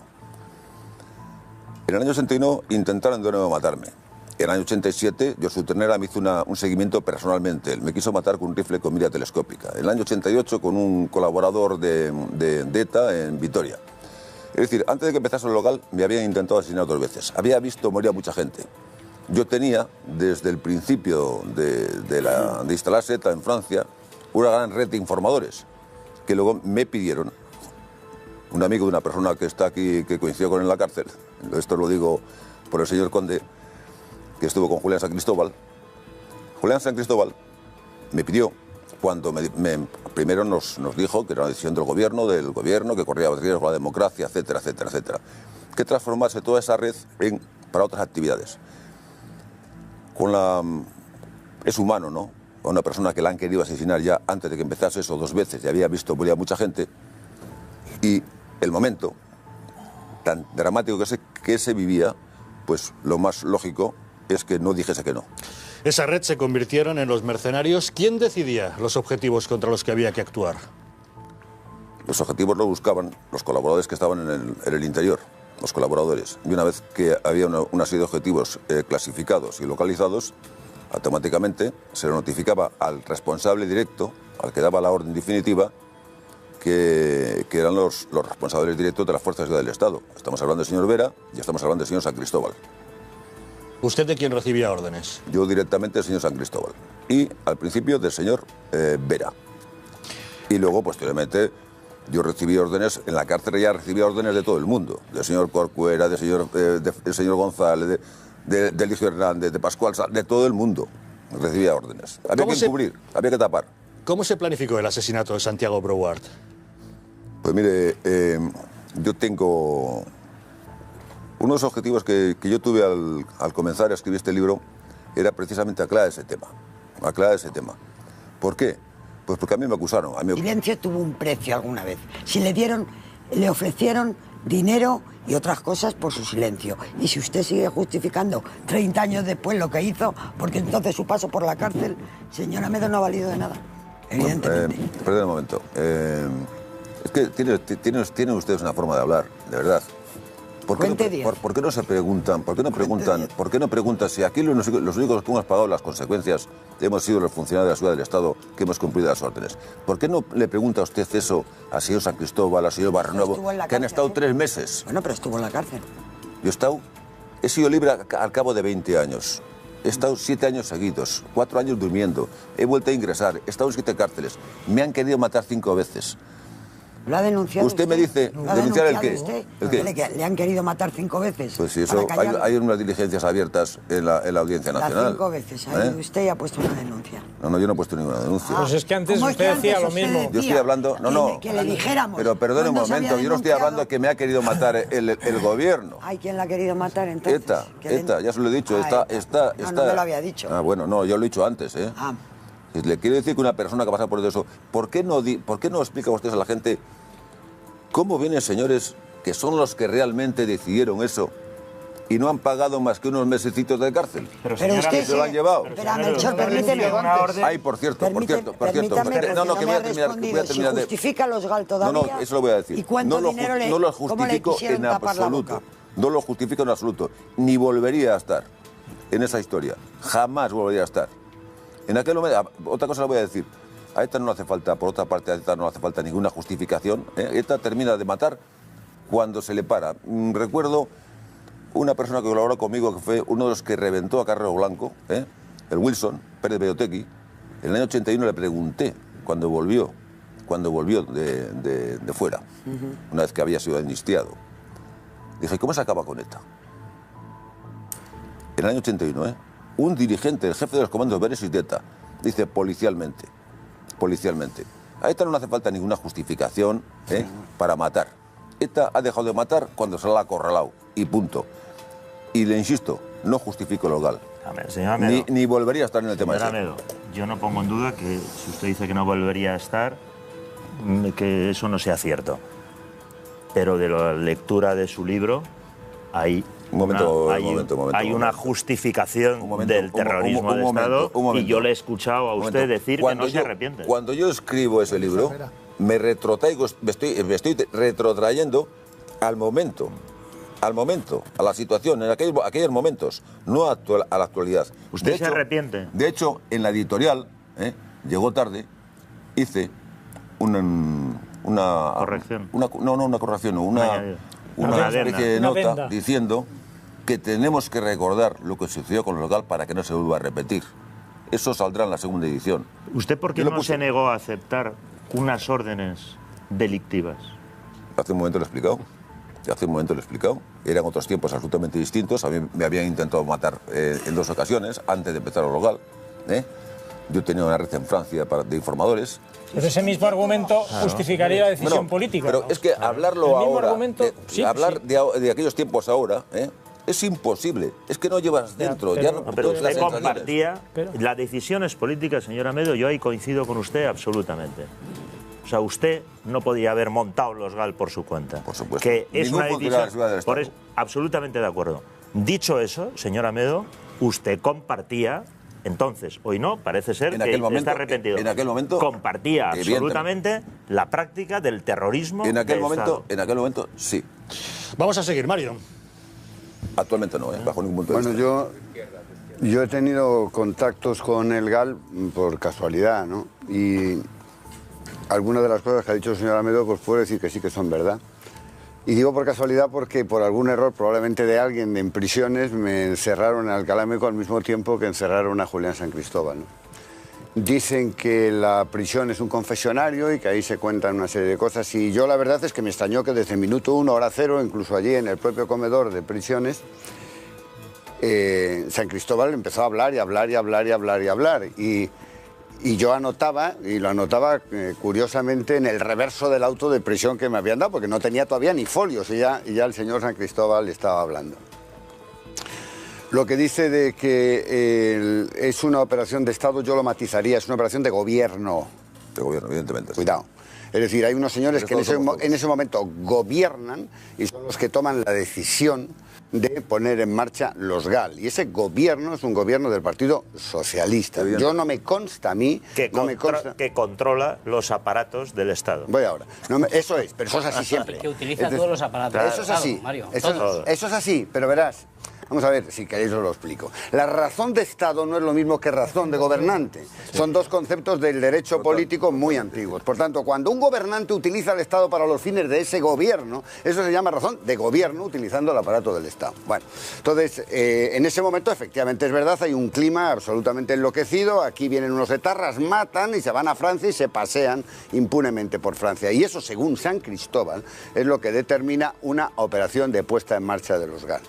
En el año 81 intentaron de nuevo matarme. En el año 87, Josu Ternera me hizo un seguimiento personalmente. Él me quiso matar con un rifle con mira telescópica. En el año 88 con un colaborador de ETA en Vitoria. Es decir, antes de que empezase el local me habían intentado asesinar 2 veces. Había visto morir a mucha gente. Yo tenía, desde el principio de instalarse ETA en Francia, una gran red de informadores que luego me pidieron, un amigo de una persona que está aquí, que coincidió con él en la cárcel, esto lo digo por el señor Conde, que estuvo con Julián San Cristóbal. Julián San Cristóbal me pidió, cuando primero nos dijo que era una decisión del gobierno, que corría riesgo la democracia, etcétera, etcétera, etcétera, que transformase toda esa red para otras actividades. Es humano, ¿no? A una persona que la han querido asesinar ya antes de que empezase eso 2 veces y había visto morir a mucha gente, y el momento tan dramático que se vivía, pues lo más lógico es que no dijese que no. Esa red se convirtieron en los mercenarios. ¿Quién decidía los objetivos contra los que había que actuar? Los objetivos los buscaban los colaboradores que estaban en el interior, los colaboradores. Y una vez que había una serie de objetivos clasificados y localizados, automáticamente se le notificaba al responsable directo, al que daba la orden definitiva, que eran los responsables directos de las fuerzas del Estado. Estamos hablando del señor Vera y estamos hablando del señor San Cristóbal. ¿Usted de quién recibía órdenes? Yo directamente del señor San Cristóbal. Y al principio del señor Vera. Y luego, posteriormente, yo recibí órdenes, en la cárcel ya recibía órdenes de todo el mundo, del señor Corcuera, del señor González, de Eligio Hernández, de Pascual, de todo el mundo recibía órdenes. Había que encubrir, había que tapar. ¿Cómo se planificó el asesinato de Santiago Brouard? Pues mire, yo tengo... Uno de los objetivos que yo tuve al comenzar a escribir este libro era precisamente aclarar ese tema. Aclarar ese tema. ¿Por qué? Pues porque a mí me acusaron. El silencio tuvo un precio alguna vez. Si le ofrecieron dinero y otras cosas por su silencio. Y si usted sigue justificando 30 años después lo que hizo, porque entonces su paso por la cárcel, señora Amedo, no ha valido de nada. Evidentemente. Perdón un momento. Es que tienen ustedes una forma de hablar, de verdad. ¿Por qué no se preguntan? ¿Por qué no preguntan si aquí los únicos que hemos pagado las consecuencias hemos sido los funcionarios de la Ciudad del Estado que hemos cumplido las órdenes? ¿Por qué no le pregunta a usted eso al señor San Cristóbal, al señor Barrenuevo, que han estado 3 meses? Bueno, pero estuvo en la cárcel. He sido libre al cabo de 20 años. He estado 7 años seguidos, 4 años durmiendo. He vuelto a ingresar, he estado en 7 cárceles. Me han querido matar 5 veces. ¿Lo ha denunciado usted? Me dice, ¿denunciar el qué? Usted? ¿El qué? ¿Le han querido matar 5 veces? Pues sí, eso hay unas diligencias abiertas en la Audiencia Nacional. Las 5 veces, ahí usted ya ha puesto una denuncia. No, yo no he puesto ninguna denuncia. Pues es que antes usted decía lo mismo. Yo estoy hablando... Que le dijéramos. Pero perdone un momento, yo no estoy hablando de que me ha querido matar el gobierno. Ay, ¿quién la ha querido matar entonces? ETA, ya se lo he dicho, no me lo había dicho. Ah, bueno, no, yo lo he dicho antes, ¿eh? Le quiero decir que una persona que pasa por eso, ¿por qué no explica ustedes a la gente cómo vienen señores que son los que realmente decidieron eso y no han pagado más que unos mesecitos de cárcel? Pero usted se lo han llevado. Pero Melchor, permíteme. Ay, por cierto. No, que voy a terminar de... ¿Justifica los GAL todavía? No, eso lo voy a decir. ¿Y cuánto dinero no lo justifico en absoluto. No lo justifico en absoluto. Ni volvería a estar en esa historia. Jamás volvería a estar. En aquel momento, otra cosa le voy a decir. A ETA no hace falta, por otra parte, a ETA no hace falta ninguna justificación. ETA termina de matar cuando se le para. Recuerdo una persona que colaboró conmigo, que fue uno de los que reventó a Carrero Blanco, el Wilson, Pérez Bellotegui. En el año 81 le pregunté, cuando volvió de fuera, una vez que había sido amnistiado, dije, ¿cómo se acaba con ETA? En el año 81, un dirigente, el jefe de los comandos beresis de ETA, dice policialmente. A ETA no le hace falta ninguna justificación para matar. ETA ha dejado de matar cuando se la ha acorralado, y punto. Y le insisto, no justifico lo legal. Señor Amedo, ni volvería a estar en el tema ese. Amedo, yo no pongo en duda que si usted dice que no volvería a estar, que eso no sea cierto. Pero de la lectura de su libro hay... Hay una justificación del terrorismo de Estado y yo le he escuchado a usted decir que no se arrepiente. Cuando yo escribo ese libro, me estoy retrotrayendo al momento, a la situación, en aquellos momentos, no a la actualidad. ¿Usted se arrepiente? De hecho, en la editorial, llegó tarde, hice una corrección. Una corrección, una especie de nota diciendo que tenemos que recordar lo que sucedió con el local para que no se vuelva a repetir. Eso saldrá en la segunda edición. ¿Usted por qué no se negó a aceptar unas órdenes delictivas? Hace un momento lo he explicado. Eran otros tiempos absolutamente distintos. A mí me habían intentado matar en 2 ocasiones antes de empezar el local. Yo tenía una red en Francia de informadores. Pero ese mismo argumento justificaría la decisión política. Pero es que hablarlo ahora, hablar de aquellos tiempos ahora, es imposible. Es que no llevas dentro. Pero usted compartía las decisiones políticas, señor Amedo, yo ahí coincido con usted absolutamente. O sea, usted no podía haber montado los GAL por su cuenta. Por supuesto. Que es una decisión... absolutamente de acuerdo. Dicho eso, señor Amedo, usted compartía... Entonces, hoy no, parece ser que está arrepentido. En aquel momento compartía absolutamente la práctica del terrorismo. En aquel momento, sí. Vamos a seguir, Mario. Actualmente no, bajo ningún punto de vista. Bueno, yo he tenido contactos con el GAL por casualidad, ¿no? Y algunas de las cosas que ha dicho el señor Amedo, pues puedo decir que sí que son verdad. Y digo por casualidad porque por algún error, probablemente de alguien en prisiones, me encerraron en Alcalá Meco al mismo tiempo que encerraron a Julián San Cristóbal, ¿no? Dicen que la prisión es un confesionario y que ahí se cuentan una serie de cosas. Y yo la verdad es que me extrañó que desde el minuto 1, hora 0, incluso allí en el propio comedor de prisiones, San Cristóbal empezó a hablar y hablar y hablar y hablar y hablar. Y yo anotaba, y lo anotaba curiosamente en el reverso del auto de prisión que me habían dado, porque no tenía todavía ni folios y ya el señor San Cristóbal estaba hablando. Lo que dice de que es una operación de Estado, yo lo matizaría, es una operación de gobierno. De gobierno, evidentemente. Cuidado. Es decir, hay unos señores que en ese momento gobiernan y son los que toman la decisión de poner en marcha los GAL. Y ese gobierno es un gobierno del Partido Socialista. Yo no me consta a mí... Que controla los aparatos del Estado. Voy ahora. Eso es, pero eso es así siempre. Que utiliza todos los aparatos. Eso es así, Mario. eso es así, pero verás... Vamos a ver, si queréis os lo explico. La razón de Estado no es lo mismo que razón de gobernante. Son dos conceptos del derecho político muy antiguos. Por tanto, cuando un gobernante utiliza el Estado para los fines de ese gobierno, eso se llama razón de gobierno utilizando el aparato del Estado. Bueno, entonces, en ese momento, efectivamente es verdad, hay un clima absolutamente enloquecido. Aquí vienen unos etarras, matan y se van a Francia y se pasean impunemente por Francia. Y eso, según San Cristóbal, es lo que determina una operación de puesta en marcha de los GAL.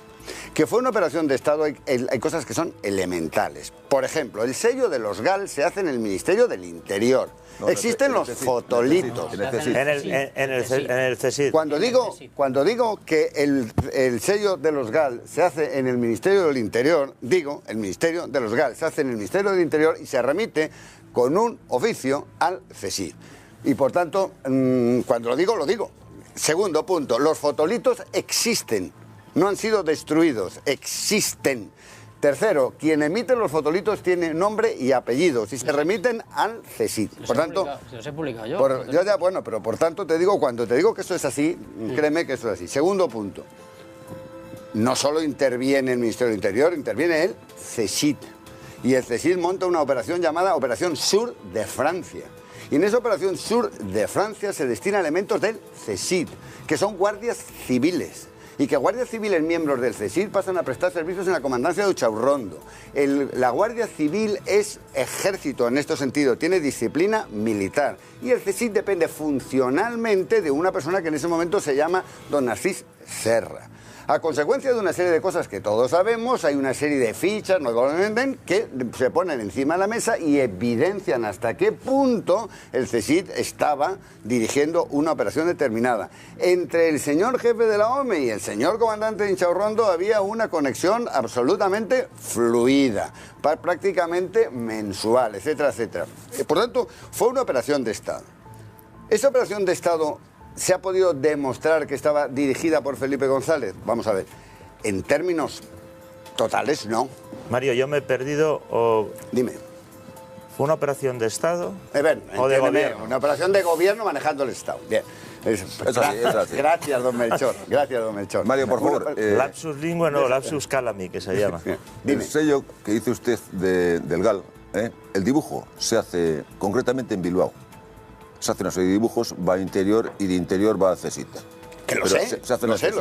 Que fue una operación de Estado, hay cosas que son elementales. Por ejemplo, el sello de los GAL se hace en el Ministerio del Interior. Existen los fotolitos. En el CSID. Cuando digo que el sello de los GAL se hace en el Ministerio del Interior, digo, el Ministerio de los GAL se hace en el Ministerio del Interior y se remite con un oficio al CSID. Y por tanto, cuando lo digo. Segundo punto, los fotolitos existen. No han sido destruidos, existen. Tercero, quien emite los fotolitos tiene nombre y apellidos y se remiten al CSID. Por tanto, se los he publicado yo. Pero por tanto te digo, cuando te digo que eso es así, créeme que eso es así. Segundo punto, no solo interviene el Ministerio del Interior, interviene el CSID. Y el CSID monta una operación llamada Operación Sur de Francia. Y en esa Operación Sur de Francia se destinan elementos del CSID, que son guardias civiles. Y que guardias civiles miembros del CSID pasan a prestar servicios en la comandancia de Uchaurrondo. La Guardia Civil es ejército en este sentido, tiene disciplina militar. Y el CSID depende funcionalmente de una persona que en ese momento se llama don Narcís Serra. A consecuencia de una serie de cosas que todos sabemos, hay una serie de fichas que se ponen encima de la mesa y evidencian hasta qué punto el CSID estaba dirigiendo una operación determinada. Entre el señor jefe de la OME y el señor comandante de Inchaurrondo había una conexión absolutamente fluida, prácticamente mensual, etcétera, etcétera. Por tanto, fue una operación de Estado. Esa operación de Estado... ¿Se ha podido demostrar que estaba dirigida por Felipe González? Vamos a ver. En términos totales, no. Mario, yo me he perdido o... Dime. ¿Fue una operación de Estado o de gobierno? Una operación de gobierno manejando el Estado. Bien. Es así. Gracias, don Melchor. Gracias, don Melchor. Mario, por favor. Lapsus lingua, no, lapsus calami, que se llama. El sello que dice usted del GAL, el dibujo se hace concretamente en Bilbao. Se hacen una serie de dibujos, va a Interior y de Interior va a CSID. Que lo sé, lo sé.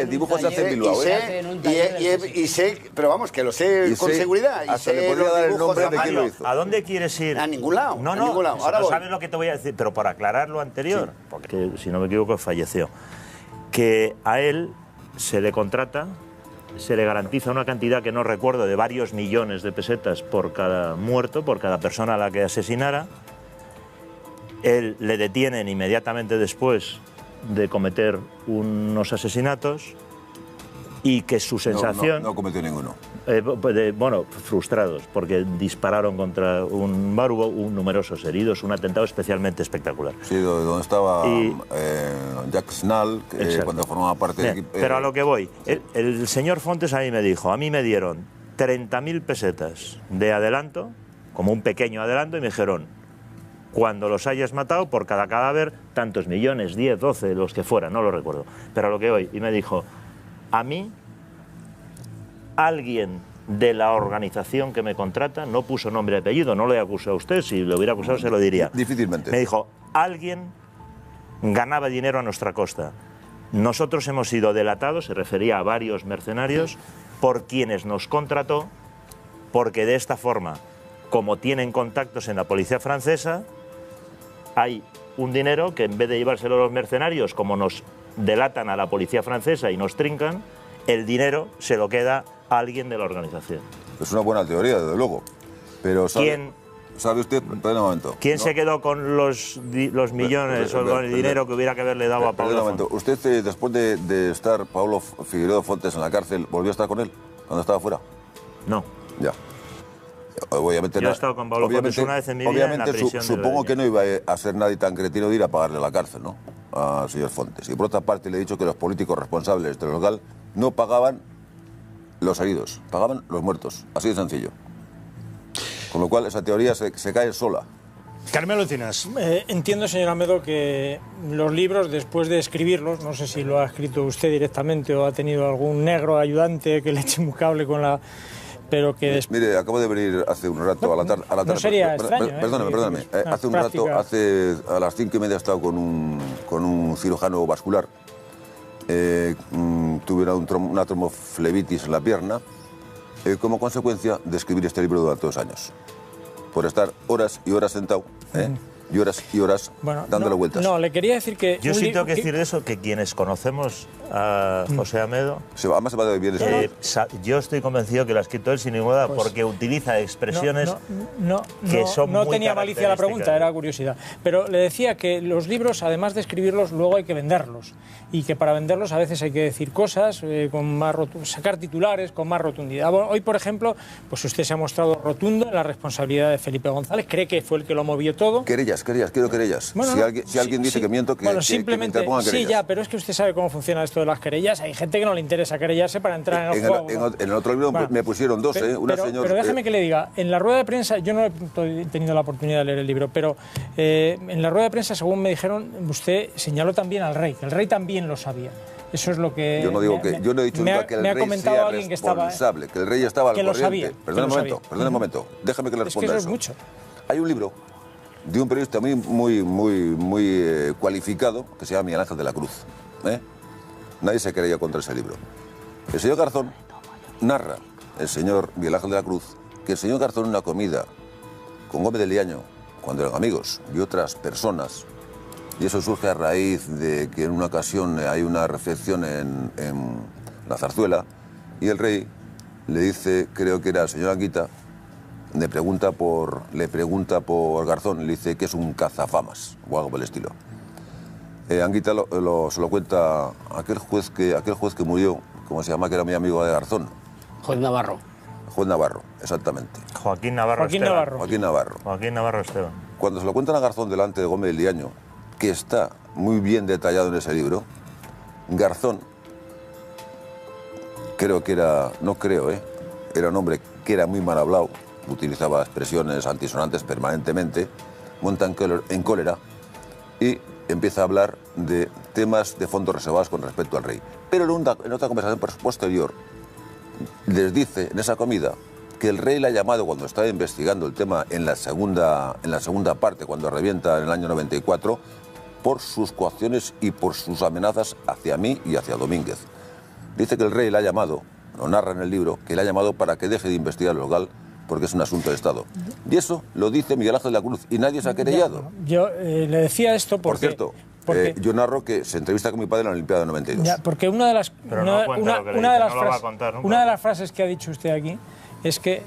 El dibujo se hace en Bilbao. Y sé, pero vamos, que lo sé con seguridad. Hasta le podría dar el nombre de quien lo hizo. ¿A dónde quieres ir? A ningún lado. No, ahora no sabes lo que te voy a decir, pero para aclarar lo anterior, porque si no me equivoco falleció, que a él se le contrata, se le garantiza una cantidad que no recuerdo de varios millones de pesetas por cada muerto, por cada persona a la que asesinara. Él le detienen inmediatamente después de cometer unos asesinatos y que su sensación... No cometió ninguno. Bueno, frustrados, porque dispararon contra un bar, hubo numerosos heridos, un atentado especialmente espectacular. Sí, donde estaba Jack Snall, cuando formaba parte del equipo... Pero a lo que voy, el señor Fontes a mí me dijo, a mí me dieron 30.000 pesetas de adelanto, como un pequeño adelanto, y me dijeron... Cuando los hayas matado, por cada cadáver, tantos millones, 10, 12, los que fueran, no lo recuerdo. Pero a lo que voy, y me dijo, a mí, alguien de la organización que me contrata, no puso nombre y apellido, no le acusó a usted, si lo hubiera acusado se lo diría. Difícilmente. Me dijo, alguien ganaba dinero a nuestra costa. Nosotros hemos sido delatados, se refería a varios mercenarios, por quienes nos contrató, porque de esta forma como tienen contactos en la policía francesa, hay un dinero que en vez de llevárselo los mercenarios, como nos delatan a la policía francesa y nos trincan, el dinero se lo queda a alguien de la organización. Es una buena teoría, desde luego. Pero ¿sabe usted? Perdón un momento. ¿Quién se quedó con los millones o con el dinero que hubiera que haberle dado a Pablo Fontes? ¿Usted, después de estar Pablo Figueredo Fontes en la cárcel, volvió a estar con él cuando estaba fuera? No. Ya. Obviamente, yo he estado con Pablo Fontes una vez en mi vida en la prisión. Supongo que no iba a ser nadie tan cretino de ir a pagarle la cárcel, ¿no? Al señor Fontes. Y por otra parte le he dicho que los políticos responsables del local no pagaban los heridos, pagaban los muertos. Así de sencillo. Con lo cual esa teoría se cae sola. Carmelo Encinas. Entiendo, señor Amedo, que los libros, después de escribirlos, no sé si lo ha escrito usted directamente o ha tenido algún negro ayudante que le eche un cable con la... Pero que Mire, acabo de venir hace un rato a la tarde. No sería extraño, Perdóneme. Hace un rato, a las 5:30 he estado con un cirujano vascular. Tuve una tromoflebitis en la pierna como consecuencia de escribir este libro durante 2 años. Por estar horas y horas sentado, y horas y horas dándole vueltas. No, le quería decir que... Yo sí tengo que decir eso, que quienes conocemos a José Amedo... Además se va a bien yo estoy convencido que lo ha escrito él sin ninguna duda, porque utiliza expresiones que son muy No tenía malicia la pregunta, era curiosidad. Pero le decía que los libros, además de escribirlos, luego hay que venderlos. Y que para venderlos a veces hay que decir cosas, con más sacar titulares con más rotundidad. Hoy, por ejemplo, pues usted se ha mostrado rotundo en la responsabilidad de Felipe González. Cree que fue el que lo movió todo. Quiero querellas. Bueno, si alguien dice que miento, que simplemente, que me interpongan querellas. Sí, ya, pero es que usted sabe cómo funciona esto de las querellas. Hay gente que no le interesa querellarse para entrar en el juego. En el otro libro me pusieron 2, pero déjeme que le diga, en la rueda de prensa, yo no he tenido la oportunidad de leer el libro, pero en la rueda de prensa, según me dijeron, usted señaló también al rey, que el rey también lo sabía. Eso es lo que... Yo no he dicho nunca que el rey sea responsable, que el rey estaba al corriente. Perdón un momento, déjame que le responda eso. Es mucho. Hay un libro de un periodista muy cualificado que se llama Miguel Ángel de la Cruz. Nadie se creía contra ese libro. El señor Garzón narra, el señor Miguel Ángel de la Cruz, que el señor Garzón en una comida con Gómez de Liaño, cuando eran amigos, y otras personas, y eso surge a raíz de que en una ocasión hay una recepción en la Zarzuela, y el rey le dice, creo que era el señor Anguita, le pregunta por Garzón, le dice que es un cazafamas, o algo por el estilo. Anguita se lo cuenta aquel juez que murió, ¿cómo se llama? Que era muy amigo de Garzón. Juez Navarro. Juez Navarro, exactamente. Joaquín Navarro Esteban. Cuando se lo cuentan a Garzón delante de Gómez de Liaño, que está muy bien detallado en ese libro, Garzón, era un hombre que era muy mal hablado, utilizaba expresiones antisonantes permanentemente, monta en cólera y empieza a hablar de temas de fondos reservados con respecto al rey. Pero en otra conversación posterior les dice en esa comida que el rey le ha llamado cuando estaba investigando el tema en la segunda parte, cuando revienta en el año 94, por sus coacciones y por sus amenazas hacia mí y hacia Domínguez. Dice que el rey le ha llamado, lo narra en el libro, que le ha llamado para que deje de investigar el local porque es un asunto de Estado. Y eso lo dice Miguel Ángel de la Cruz y nadie se ha querellado. Yo le decía esto porque... Por cierto, yo narro que se entrevista con mi padre en la Olimpiada de 92. Ya, porque una de las frases que ha dicho usted aquí es que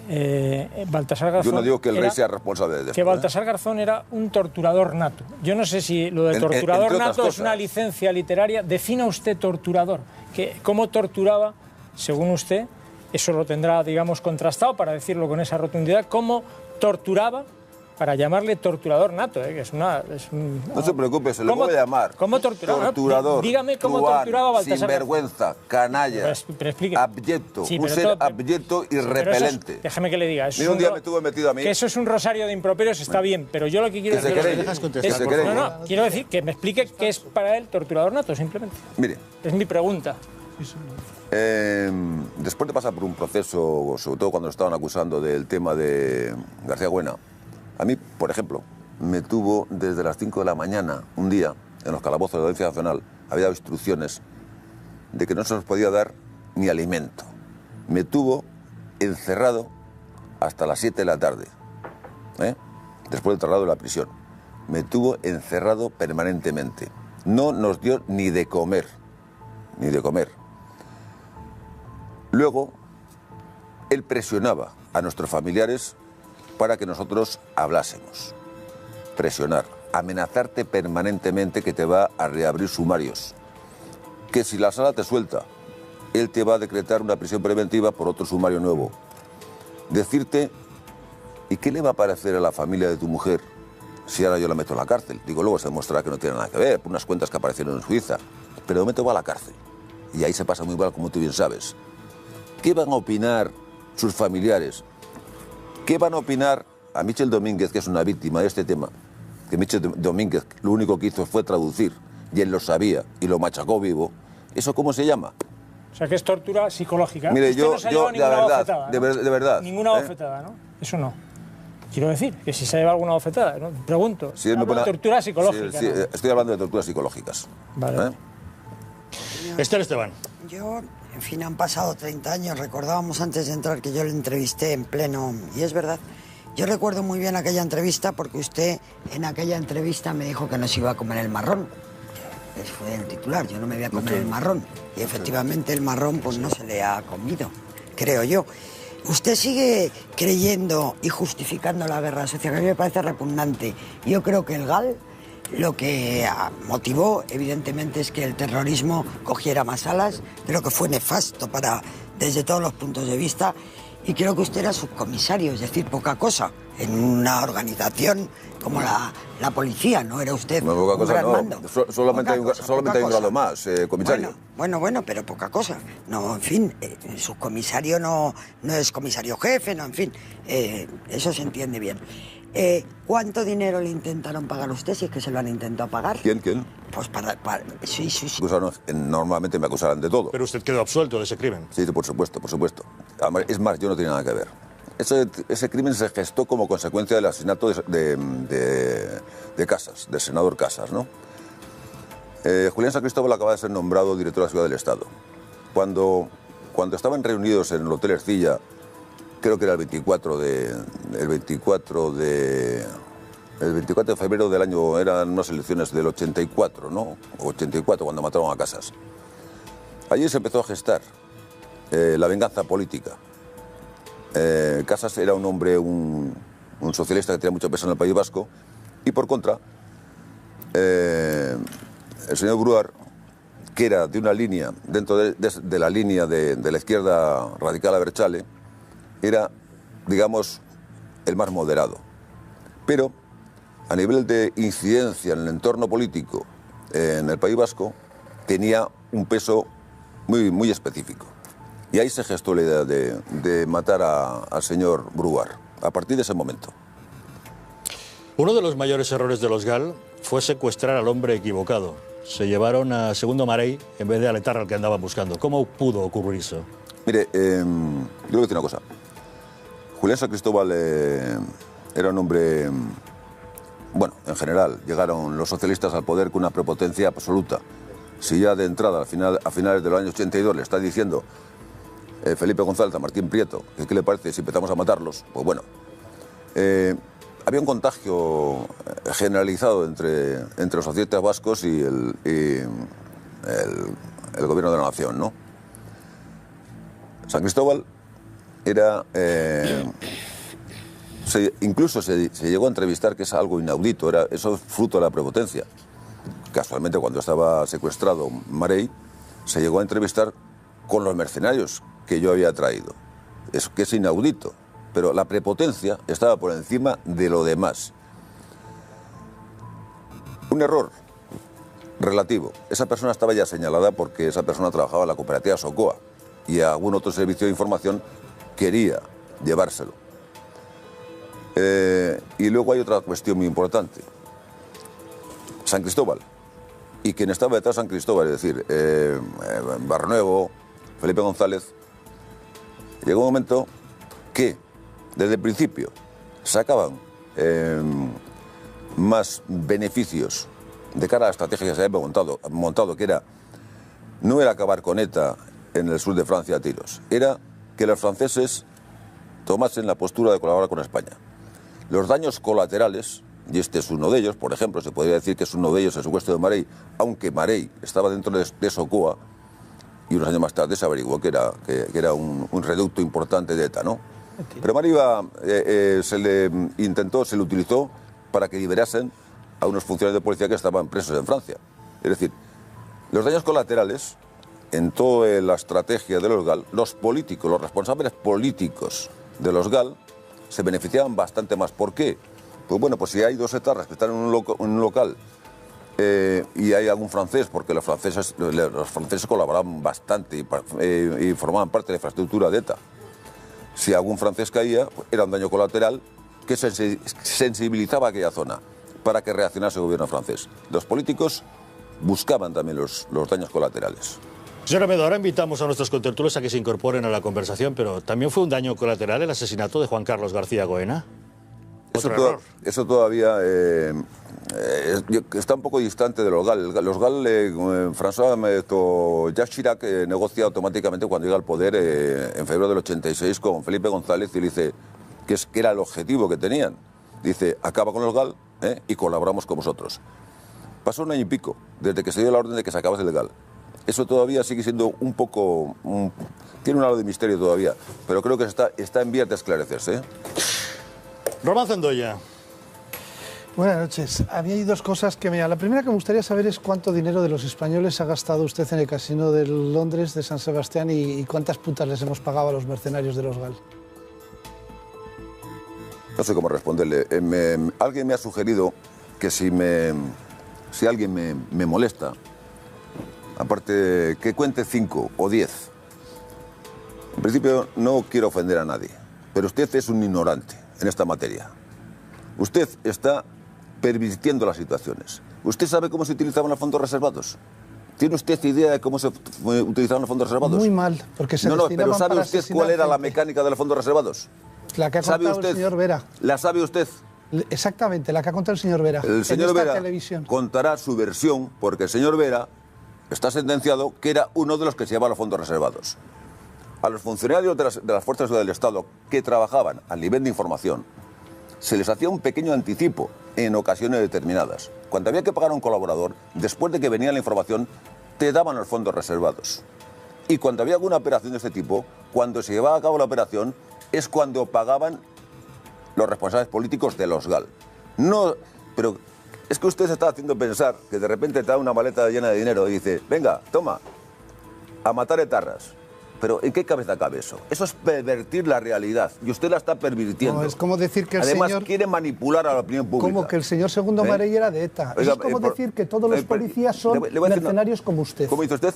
Baltasar Garzón... Yo no digo que el rey sea responsable de esto. Que Baltasar Garzón era un torturador nato. Yo no sé si lo de torturador nato es una licencia literaria. Defina usted torturador. ¿Cómo torturaba, según usted, eso lo tendrá, digamos, contrastado para decirlo con esa rotundidad, cómo torturaba para llamarle torturador nato, que es un... No se preocupe, se lo voy a llamar. ¿Cómo torturaba? Torturador, dígame cómo torturaba Baltasar. Sinvergüenza, canalla, pero explique. abyecto, un ser abyecto y repelente. Déjame que le diga. Un día me tuve metido a mí. Que eso es un rosario de improperios, está bien, pero yo lo que quiero decir... quiero decir que me explique qué es para él torturador nato, simplemente. Mire. Es mi pregunta. Después de pasar por un proceso, sobre todo cuando estaban acusando del tema de García Güena, a mí, por ejemplo, me tuvo desde las 5 de la mañana, un día, en los calabozos de la Audiencia Nacional, había dado instrucciones de que no se nos podía dar ni alimento. Me tuvo encerrado hasta las 7 de la tarde. después del traslado de la prisión. Me tuvo encerrado permanentemente. No nos dio ni de comer, ni de comer. Luego, él presionaba a nuestros familiares para que nosotros hablásemos. Presionar, amenazarte permanentemente que te va a reabrir sumarios. Que si la sala te suelta, él te va a decretar una prisión preventiva por otro sumario nuevo. Decirte, ¿y qué le va a parecer a la familia de tu mujer si ahora yo la meto en la cárcel? Digo, luego se demostrará que no tiene nada que ver, por unas cuentas que aparecieron en Suiza. Pero de momento va a la cárcel. Y ahí se pasa muy mal, como tú bien sabes. ¿Qué van a opinar sus familiares? ¿Qué van a opinar a Michel Domínguez, que es una víctima de este tema? Que Michel Domínguez lo único que hizo fue traducir, y él lo sabía, y lo machacó vivo. ¿Eso cómo se llama? O sea, que es tortura psicológica. Mire, Usted yo, no se ha llevado de verdad, bofetada, ¿no? de verdad. Ninguna bofetada, ¿no? Eso no. Quiero decir, que si se ha llevado alguna bofetada, ¿no? Pregunto. Sí, hablo de tortura psicológica. Sí, ¿no? estoy hablando de torturas psicológicas. Vale. Esther Esteban. Yo, en fin, han pasado 30 años. Recordábamos antes de entrar que yo le entrevisté en pleno... Y es verdad. Yo recuerdo muy bien aquella entrevista porque usted en aquella entrevista me dijo que no se iba a comer el marrón. Ese fue el titular, yo no me voy a comer el marrón. Y efectivamente el marrón pues no se le ha comido, creo yo. Usted sigue creyendo y justificando la guerra social, que a mí me parece repugnante. Yo creo que el GAL lo que motivó, evidentemente, es que el terrorismo cogiera más alas. Creo que fue nefasto desde todos los puntos de vista. Y creo que usted era subcomisario, es decir, poca cosa, en una organización como la policía, ¿no era usted no, poca un cosa, gran no. mando. Solamente hay un grado más, comisario. Bueno, pero poca cosa. No, en fin, subcomisario no es comisario jefe, no, en fin, eso se entiende bien. ¿Cuánto dinero le intentaron pagar a usted, si es que se lo han intentado pagar? ¿Quién? Pues sí. Normalmente me acusarán de todo. Pero usted quedó absuelto de ese crimen. Sí, por supuesto. Es más, yo no tenía nada que ver. Ese crimen se gestó como consecuencia del asesinato de Casas, del senador Casas, ¿no? Julián San Cristóbal acaba de ser nombrado director de la Ciudad del Estado. Cuando estaban reunidos en el Hotel Ercilla, creo que era el 24 de febrero del año, eran unas elecciones del 84, ¿no? 84, cuando mataron a Casas. Allí se empezó a gestar la venganza política. Casas era un hombre, un socialista que tenía mucho peso en el País Vasco, y por contra, el señor Bruar, que era de una línea, dentro de la línea de la izquierda radical Abertzale, era, digamos, el más moderado. Pero, a nivel de incidencia en el entorno político en el País Vasco, tenía un peso muy, muy específico. Y ahí se gestó la idea de matar al señor Bruar, a partir de ese momento. Uno de los mayores errores de los GAL fue secuestrar al hombre equivocado. Se llevaron a Segundo Marey en vez de a Letarra, al que andaban buscando. ¿Cómo pudo ocurrir eso? Mire, yo le voy a decir una cosa. Julián San Cristóbal era un hombre... Bueno, en general, llegaron los socialistas al poder con una prepotencia absoluta. Si ya de entrada, a finales del año 82, le está diciendo Felipe González a Martín Prieto que qué le parece si empezamos a matarlos, pues bueno. Había un contagio generalizado entre los socialistas vascos y el gobierno de la nación, ¿no? San Cristóbal era... incluso se llegó a entrevistar, que es algo inaudito, eso es fruto de la prepotencia. Casualmente, cuando estaba secuestrado Marey, se llegó a entrevistar con los mercenarios que yo había traído. Es que es inaudito, pero la prepotencia estaba por encima de lo demás. Un error relativo. Esa persona estaba ya señalada porque esa persona trabajaba en la cooperativa Socoa y algún otro servicio de información quería llevárselo. Y luego hay otra cuestión muy importante. San Cristóbal y quien estaba detrás de San Cristóbal, es decir, Barnuevo, Felipe González, llegó un momento que desde el principio sacaban más beneficios de cara a la estrategia que se había montado, que era, no era acabar con ETA en el sur de Francia a tiros, era que los franceses tomasen la postura de colaborar con España. Los daños colaterales, y este es uno de ellos, por ejemplo, se podría decir que es uno de ellos el secuestro de Marey, aunque Marey estaba dentro de Socoa, y unos años más tarde se averiguó que era un reducto importante de ETA, ¿no? Pero Marey se le utilizó para que liberasen a unos funcionarios de policía que estaban presos en Francia. Es decir, los daños colaterales, en toda la estrategia de los GAL, los políticos, los responsables políticos de los GAL, se beneficiaban bastante más. ¿Por qué? Pues bueno, pues si hay dos etarras que están en un local y hay algún francés, porque los franceses colaboraban bastante y formaban parte de la infraestructura de ETA. Si algún francés caía, era un daño colateral que sensibilizaba a aquella zona para que reaccionase el gobierno francés. Los políticos buscaban también los daños colaterales. Señor Amedo, ahora invitamos a nuestros contertulios a que se incorporen a la conversación, pero ¿también fue un daño colateral el asesinato de Juan Carlos García Goena? Eso todavía está un poco distante de los GAL. Los GAL, Jacques Chirac negocia automáticamente cuando llega al poder en febrero del 86 con Felipe González y le dice que era el objetivo que tenían. Dice, acaba con los GAL y colaboramos con vosotros. Pasó un año y pico desde que se dio la orden de que se acabase el GAL. Eso todavía sigue siendo un poco... tiene un halo de misterio todavía, pero creo que está en vías de esclarecerse. Román Zendoya. Buenas noches. Había dos cosas que la primera que me gustaría saber es cuánto dinero de los españoles ha gastado usted en el casino de Londres, de San Sebastián, y cuántas putas les hemos pagado a los mercenarios de los GAL. No sé cómo responderle. Alguien me ha sugerido que si alguien me molesta, aparte que cuente 5 o 10. En principio no quiero ofender a nadie, pero usted es un ignorante en esta materia. Usted está pervirtiendo las situaciones. ¿Usted sabe cómo se utilizaban los fondos reservados? ¿Tiene usted idea de cómo se utilizaban los fondos reservados? Muy mal, porque se destinaban pero ¿sabe para usted cuál era la gente. mecánica de los fondos reservados? La que ha contado el señor Vera. ¿La sabe usted? Exactamente, la que ha contado el señor Vera. El señor Vera televisión contará su versión, porque el señor Vera está sentenciado que era uno de los que se llevaba los fondos reservados. A los funcionarios de las fuerzas del Estado que trabajaban al nivel de información, se les hacía un pequeño anticipo en ocasiones determinadas. Cuando había que pagar a un colaborador, después de que venía la información, te daban los fondos reservados. Y cuando había alguna operación de este tipo, cuando se llevaba a cabo la operación, es cuando pagaban los responsables políticos de los GAL. No, pero es que usted se está haciendo pensar que de repente te da una maleta llena de dinero y dice, venga, toma, a matar etarras. Pero ¿en qué cabeza cabe eso? Eso es pervertir la realidad y usted la está pervirtiendo. No, es como decir que el Además, señor... quiere manipular a la opinión pública. Como que el señor Segundo Marey era de ETA. Eso es como decir que todos los policías son mercenarios como usted. ¿Cómo dice usted?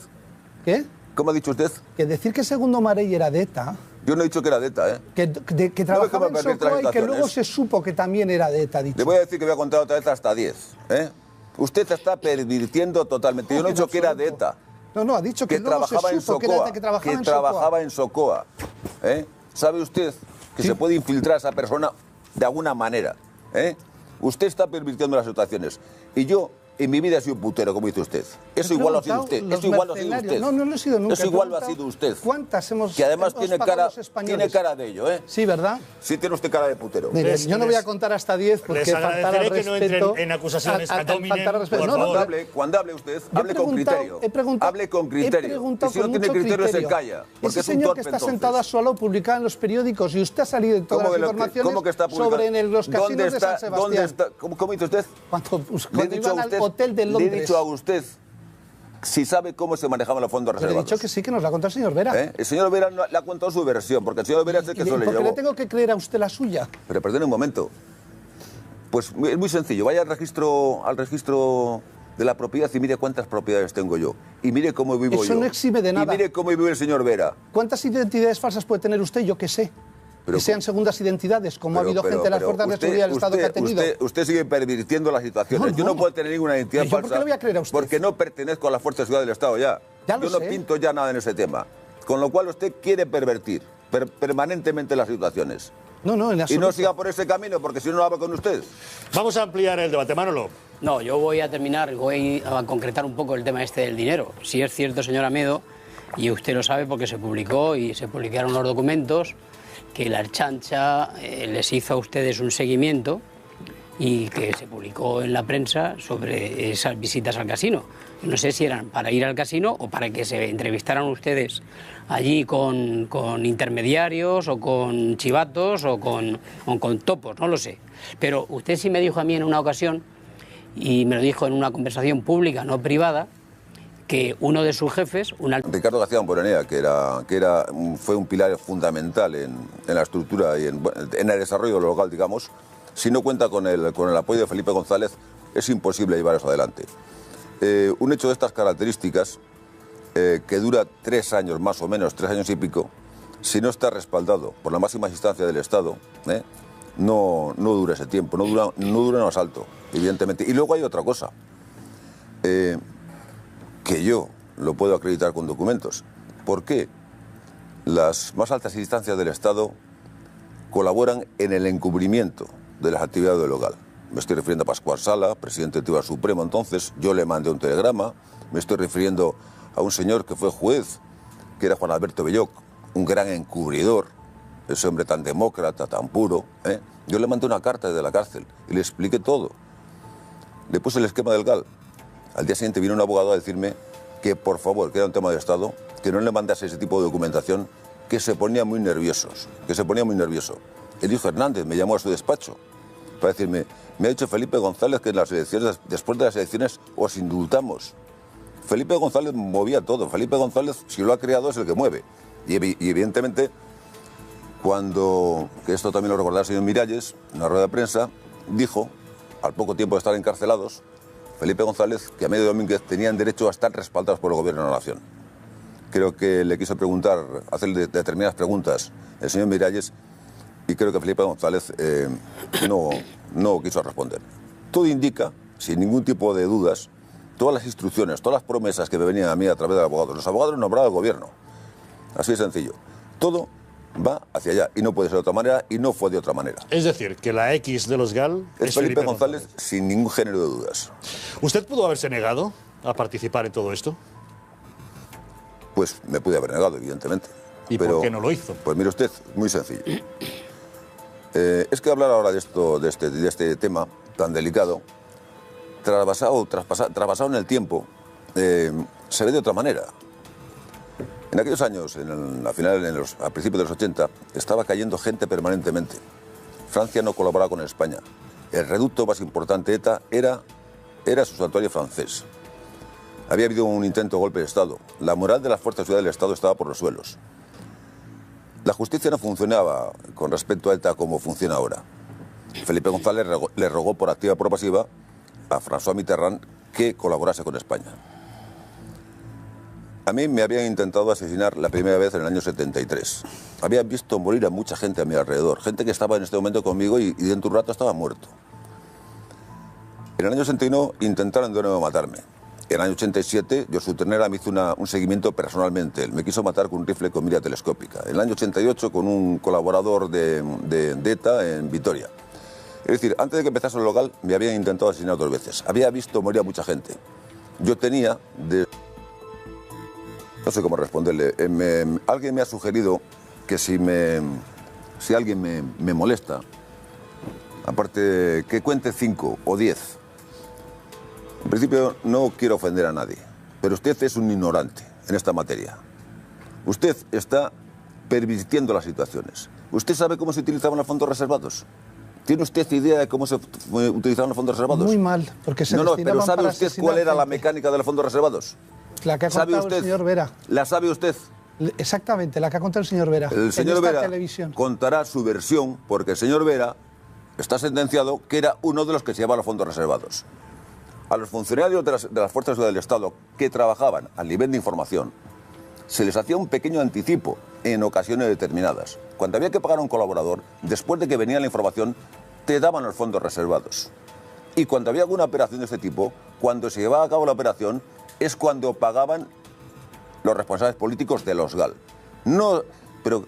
¿Qué? ¿Cómo ha dicho usted? Que decir que Segundo Marey era de ETA... Yo no he dicho que era de ETA, ¿eh? Que trabajaba en Socoa y que luego se supo que también era de ETA, dicho. Le voy a decir que voy a contar otra vez hasta 10, ¿eh? Usted está pervirtiendo totalmente. Yo no he dicho que era de ETA. No, ha dicho que luego trabajaba se supo que trabajaba en Socoa. ¿Sabe usted que se puede infiltrar a esa persona de alguna manera? Usted está pervirtiendo las situaciones. Y yo, en mi vida, he sido un putero, como dice usted. Eso igual lo ha sido usted. Eso igual lo ha sido usted. No lo he sido nunca. Eso igual lo ha sido usted. ¿Cuántas hemos Que además hemos tiene cara de ello, ¿eh? Sí, ¿verdad? Sí, tiene usted cara de putero. Mire, yo no voy a contar hasta 10 porque les faltará agradeceré respeto. Que no entren en acusaciones ad hominem, por favor. Cuando hable usted, hable con criterio. Hable con criterio. Y si no tiene criterio, se calla. Ese señor que está sentado a su lado publicado en los periódicos y usted ha salido en todas las informaciones sobre los casinos de San Sebastián. ¿Cómo dice usted? Cuando iban al hotel de Londres. Le he dicho a usted si sabe cómo se manejaban los fondos reservados. Le he dicho que sí, que nos lo ha contado el señor Vera. El señor Vera le ha contado su versión, porque el señor Vera es el que se lo llevó. ¿Por qué le tengo que creer a usted la suya? Pero perdone un momento. Pues es muy sencillo. Vaya al registro de la propiedad y mire cuántas propiedades tengo yo. Y mire cómo vivo yo. Eso no exime de nada. Y mire cómo vive el señor Vera. ¿Cuántas identidades falsas puede tener usted? Yo qué sé. Que sean segundas identidades, como ha habido gente de las fuerzas de seguridad del Estado que ha tenido. Usted sigue pervirtiendo las situaciones. Yo no puedo tener ninguna identidad falsa. ¿Por qué le voy a creer a usted? Porque no pertenezco a las fuerzas de seguridad del Estado ya. Yo no pinto ya nada en ese tema. Con lo cual usted quiere pervertir permanentemente las situaciones. No, en absoluto. Y no siga por ese camino, porque si no, no hablo con usted. Vamos a ampliar el debate. Manolo. No, yo voy a concretar un poco el tema este del dinero. Si es cierto, señor Amedo, y usted lo sabe porque se publicó y se publicaron los documentos, que la Ertzaintza les hizo a ustedes un seguimiento y que se publicó en la prensa sobre esas visitas al casino. No sé si eran para ir al casino o para que se entrevistaran ustedes allí con intermediarios o con chivatos o con topos, no lo sé. Pero usted sí me dijo a mí en una ocasión, y me lo dijo en una conversación pública, no privada, que uno de sus jefes... Ricardo García Damborenea, fue un pilar fundamental en la estructura y en el desarrollo de lo local, digamos. Si no cuenta con el apoyo de Felipe González, es imposible llevar eso adelante. Un hecho de estas características, que dura 3 años más o menos, 3 años y pico, si no está respaldado por la máxima instancia del Estado, no dura ese tiempo, no dura un asalto, evidentemente. Y luego hay otra cosa, que yo lo puedo acreditar con documentos. ¿Por qué las más altas instancias del Estado colaboran en el encubrimiento de las actividades del local? Me estoy refiriendo a Pascual Sala, presidente del Tribunal Supremo entonces. Yo le mandé un telegrama. Me estoy refiriendo a un señor que fue juez, que era Juan Alberto Belloc, un gran encubridor, ese hombre tan demócrata, tan puro. Yo le mandé una carta desde la cárcel y le expliqué todo. Le puse el esquema del GAL. Al día siguiente vino un abogado a decirme que, por favor, que era un tema de Estado, que no le mandase ese tipo de documentación, que se ponía muy nervioso. El hijo Hernández me llamó a su despacho para decirme, me ha dicho Felipe González que en las elecciones, después de las elecciones os indultamos. Felipe González movía todo. Felipe González, si lo ha creado, es el que mueve. Y evidentemente, que esto también lo recordará el señor Miralles, en una rueda de prensa, dijo, al poco tiempo de estar encarcelados, Felipe González, que Amedio Domínguez tenían derecho a estar respaldados por el gobierno de la nación. Creo que le quiso hacerle determinadas preguntas el señor Miralles, y creo que Felipe González no quiso responder. Todo indica, sin ningún tipo de dudas, todas las instrucciones, todas las promesas que me venían a mí a través de abogados. Los abogados los nombraba el gobierno. Así de sencillo. Todo va hacia allá y no puede ser de otra manera y no fue de otra manera. Es decir, que la X de los GAL es Felipe González sin ningún género de dudas. ¿Usted pudo haberse negado a participar en todo esto? Pues me pude haber negado, evidentemente. ¿Y por qué no lo hizo? Pues mire usted, muy sencillo. Es que hablar ahora de este tema tan delicado, traspasado en el tiempo, se ve de otra manera. En aquellos años, a principios de los 80, estaba cayendo gente permanentemente. Francia no colaboraba con España. El reducto más importante ETA era su santuario francés. Había habido un intento de golpe de Estado. La moral de las fuerzas de seguridad del Estado estaba por los suelos. La justicia no funcionaba con respecto a ETA como funciona ahora. Felipe González le rogó por activa y por pasiva a François Mitterrand que colaborase con España. A mí me habían intentado asesinar la primera vez en el año 73. Había visto morir a mucha gente a mi alrededor, gente que estaba en este momento conmigo y dentro de un rato estaba muerto. En el año 81 intentaron de nuevo matarme. En el año 87, Josu Ternera me hizo un seguimiento personalmente. Él me quiso matar con un rifle con mira telescópica. En el año 88, con un colaborador de ETA en Vitoria. Es decir, antes de que empezase el local, me habían intentado asesinar 2 veces. Había visto morir a mucha gente. Yo tenía... No sé cómo responderle. Alguien me ha sugerido que si alguien me molesta, aparte que cuente 5 o 10. En principio no quiero ofender a nadie, pero usted es un ignorante en esta materia. Usted está pervirtiendo las situaciones. ¿Usted sabe cómo se utilizaban los fondos reservados? ¿Tiene usted idea de cómo se utilizaban los fondos reservados? Muy mal, porque se destinaban pero ¿sabe para usted cuál era la mecánica de los fondos reservados? La que ha contado el señor Vera. ¿La sabe usted? Exactamente, la que ha contado el señor Vera. El señor Vera televisión contará su versión, porque el señor Vera está sentenciado que era uno de los que se llevaba los fondos reservados. A los funcionarios de las fuerzas del Estado que trabajaban al nivel de información, se les hacía un pequeño anticipo en ocasiones determinadas. Cuando había que pagar a un colaborador, después de que venía la información, te daban los fondos reservados. Y cuando había alguna operación de este tipo, cuando se llevaba a cabo la operación, es cuando pagaban los responsables políticos de los GAL. No, pero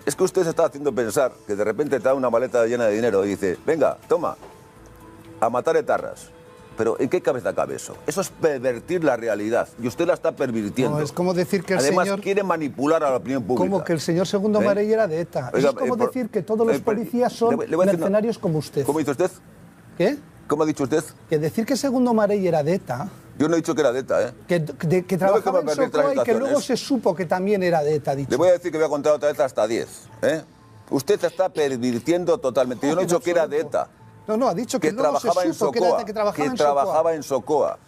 es que usted se está haciendo pensar que de repente te da una maleta llena de dinero y dice, venga, toma, a matar etarras. pero ¿en qué cabeza cabe eso? Eso es pervertir la realidad y usted la está pervirtiendo. No, es como decir que el Además, señor... quiere manipular a la opinión pública. Como que el señor Segundo Marey era de ETA. Eso es como decir que todos los policías son mercenarios como usted. ¿Cómo dice usted? ¿Qué? ¿Cómo ha dicho usted? Que decir que Segundo Marey era de ETA... Yo no he dicho que era de ETA, ¿eh? Que trabajaba en Socoa y que luego se supo que también era de ETA, dicho. Le voy a decir que voy a contar otra vez hasta 10, ¿eh? Usted está pervirtiendo totalmente. Yo no he dicho que era de ETA. No, ha dicho que luego trabajaba se en supo Socoa, que trabajaba en Socoa.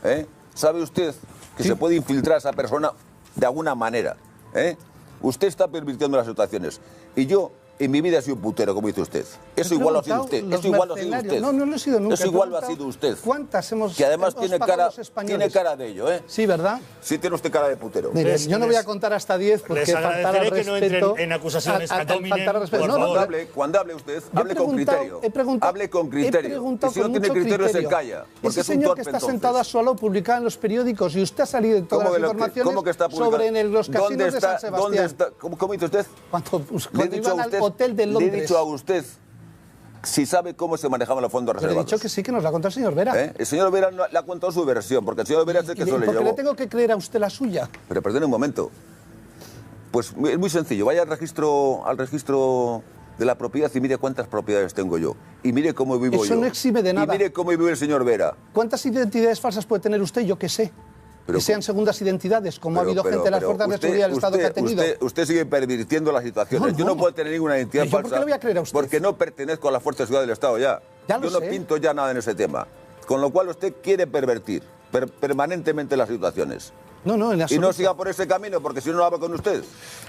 ¿Eh? ¿Sabe usted que se puede infiltrar a esa persona de alguna manera? ¿Eh? Usted está pervirtiendo las situaciones. Y yo, en mi vida, he sido un putero, como dice usted. Eso igual lo ha sido usted. Eso igual lo ha sido usted. No lo he sido nunca. Eso igual lo ha sido usted. ¿Cuántas hemos Que además tiene cara de ello, ¿eh? Sí, ¿verdad? Sí, tiene usted cara de putero. Mire, yo no voy a contar hasta 10 porque les agradeceré que no entren en acusaciones ad hominem, por favor. Cuando hable usted, hable con criterio. Hable con criterio. Y si no tiene criterio, se calla. Ese señor que está sentado a su lado publicado en los periódicos y usted ha salido en todas las informaciones sobre los casinos de San Sebastián. ¿Cómo dice usted? Cuando iban al hotel de Londres. Le he dicho a usted si sabe cómo se manejaban los fondos reservados. Le he dicho que sí, que nos lo ha contado el señor Vera. El señor Vera le ha contado su versión, porque el señor Vera es el que se lo llevó. ¿Por qué le tengo que creer a usted la suya? Pero perdone un momento. Pues es muy sencillo. Vaya al registro de la propiedad y mire cuántas propiedades tengo yo. Y mire cómo vivo yo. Eso no exime de nada. Y mire cómo vive el señor Vera. ¿Cuántas identidades falsas puede tener usted? Yo qué sé. Que sean segundas identidades, como ha habido gente de las fuerzas de seguridad del Estado que ha tenido. Usted sigue pervirtiendo las situaciones. Yo no puedo tener ninguna identidad falsa. ¿Por qué le voy a creer a usted? Porque no pertenezco a las fuerzas de seguridad del Estado ya. Yo no pinto ya nada en ese tema. Con lo cual usted quiere pervertir permanentemente las situaciones. No, en absoluto. Y no siga por ese camino, porque si no, no hablo con usted.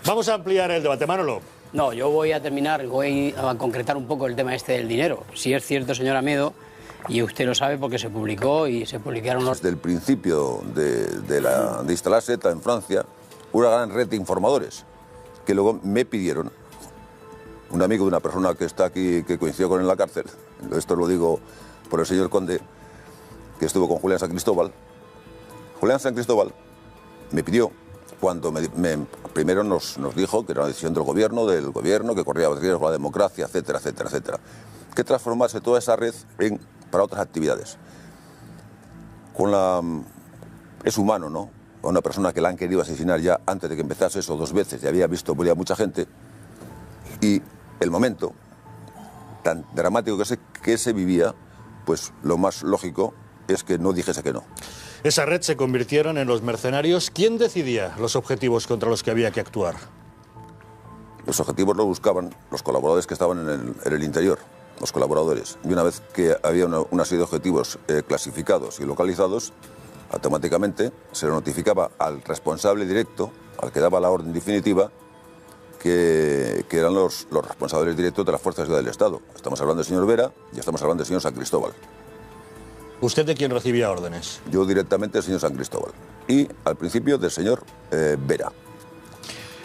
Vamos a ampliar el debate. Manolo. No, yo voy a concretar un poco el tema este del dinero. Si es cierto, señor Amedo, y usted lo sabe porque se publicó y se publicaron los... Desde el principio de instalarse ETA en Francia, una gran red de informadores que luego me pidieron, un amigo de una persona que está aquí, que coincidió con él en la cárcel, esto lo digo por el señor Conde, que estuvo con Julián San Cristóbal. Julián San Cristóbal me pidió, cuando primero nos dijo que era una decisión del gobierno, que corría riesgo la democracia, etcétera, etcétera, etcétera, que transformase toda esa red para otras actividades. Es humano, ¿no? A una persona que la han querido asesinar ya antes de que empezase eso 2 veces y había visto morir a mucha gente, y el momento tan dramático que se vivía, pues lo más lógico es que no dijese que no. Esa red se convirtieron en los mercenarios. ¿Quién decidía los objetivos contra los que había que actuar? Los objetivos los buscaban los colaboradores que estaban en el interior, los colaboradores. Y una vez que había una serie de objetivos clasificados y localizados, automáticamente se le notificaba al responsable directo, al que daba la orden definitiva, que eran los responsables directos de las fuerzas de seguridad del Estado. Estamos hablando del señor Vera y estamos hablando del señor San Cristóbal. ¿Usted de quién recibía órdenes? Yo directamente del señor San Cristóbal. Y al principio del señor Vera.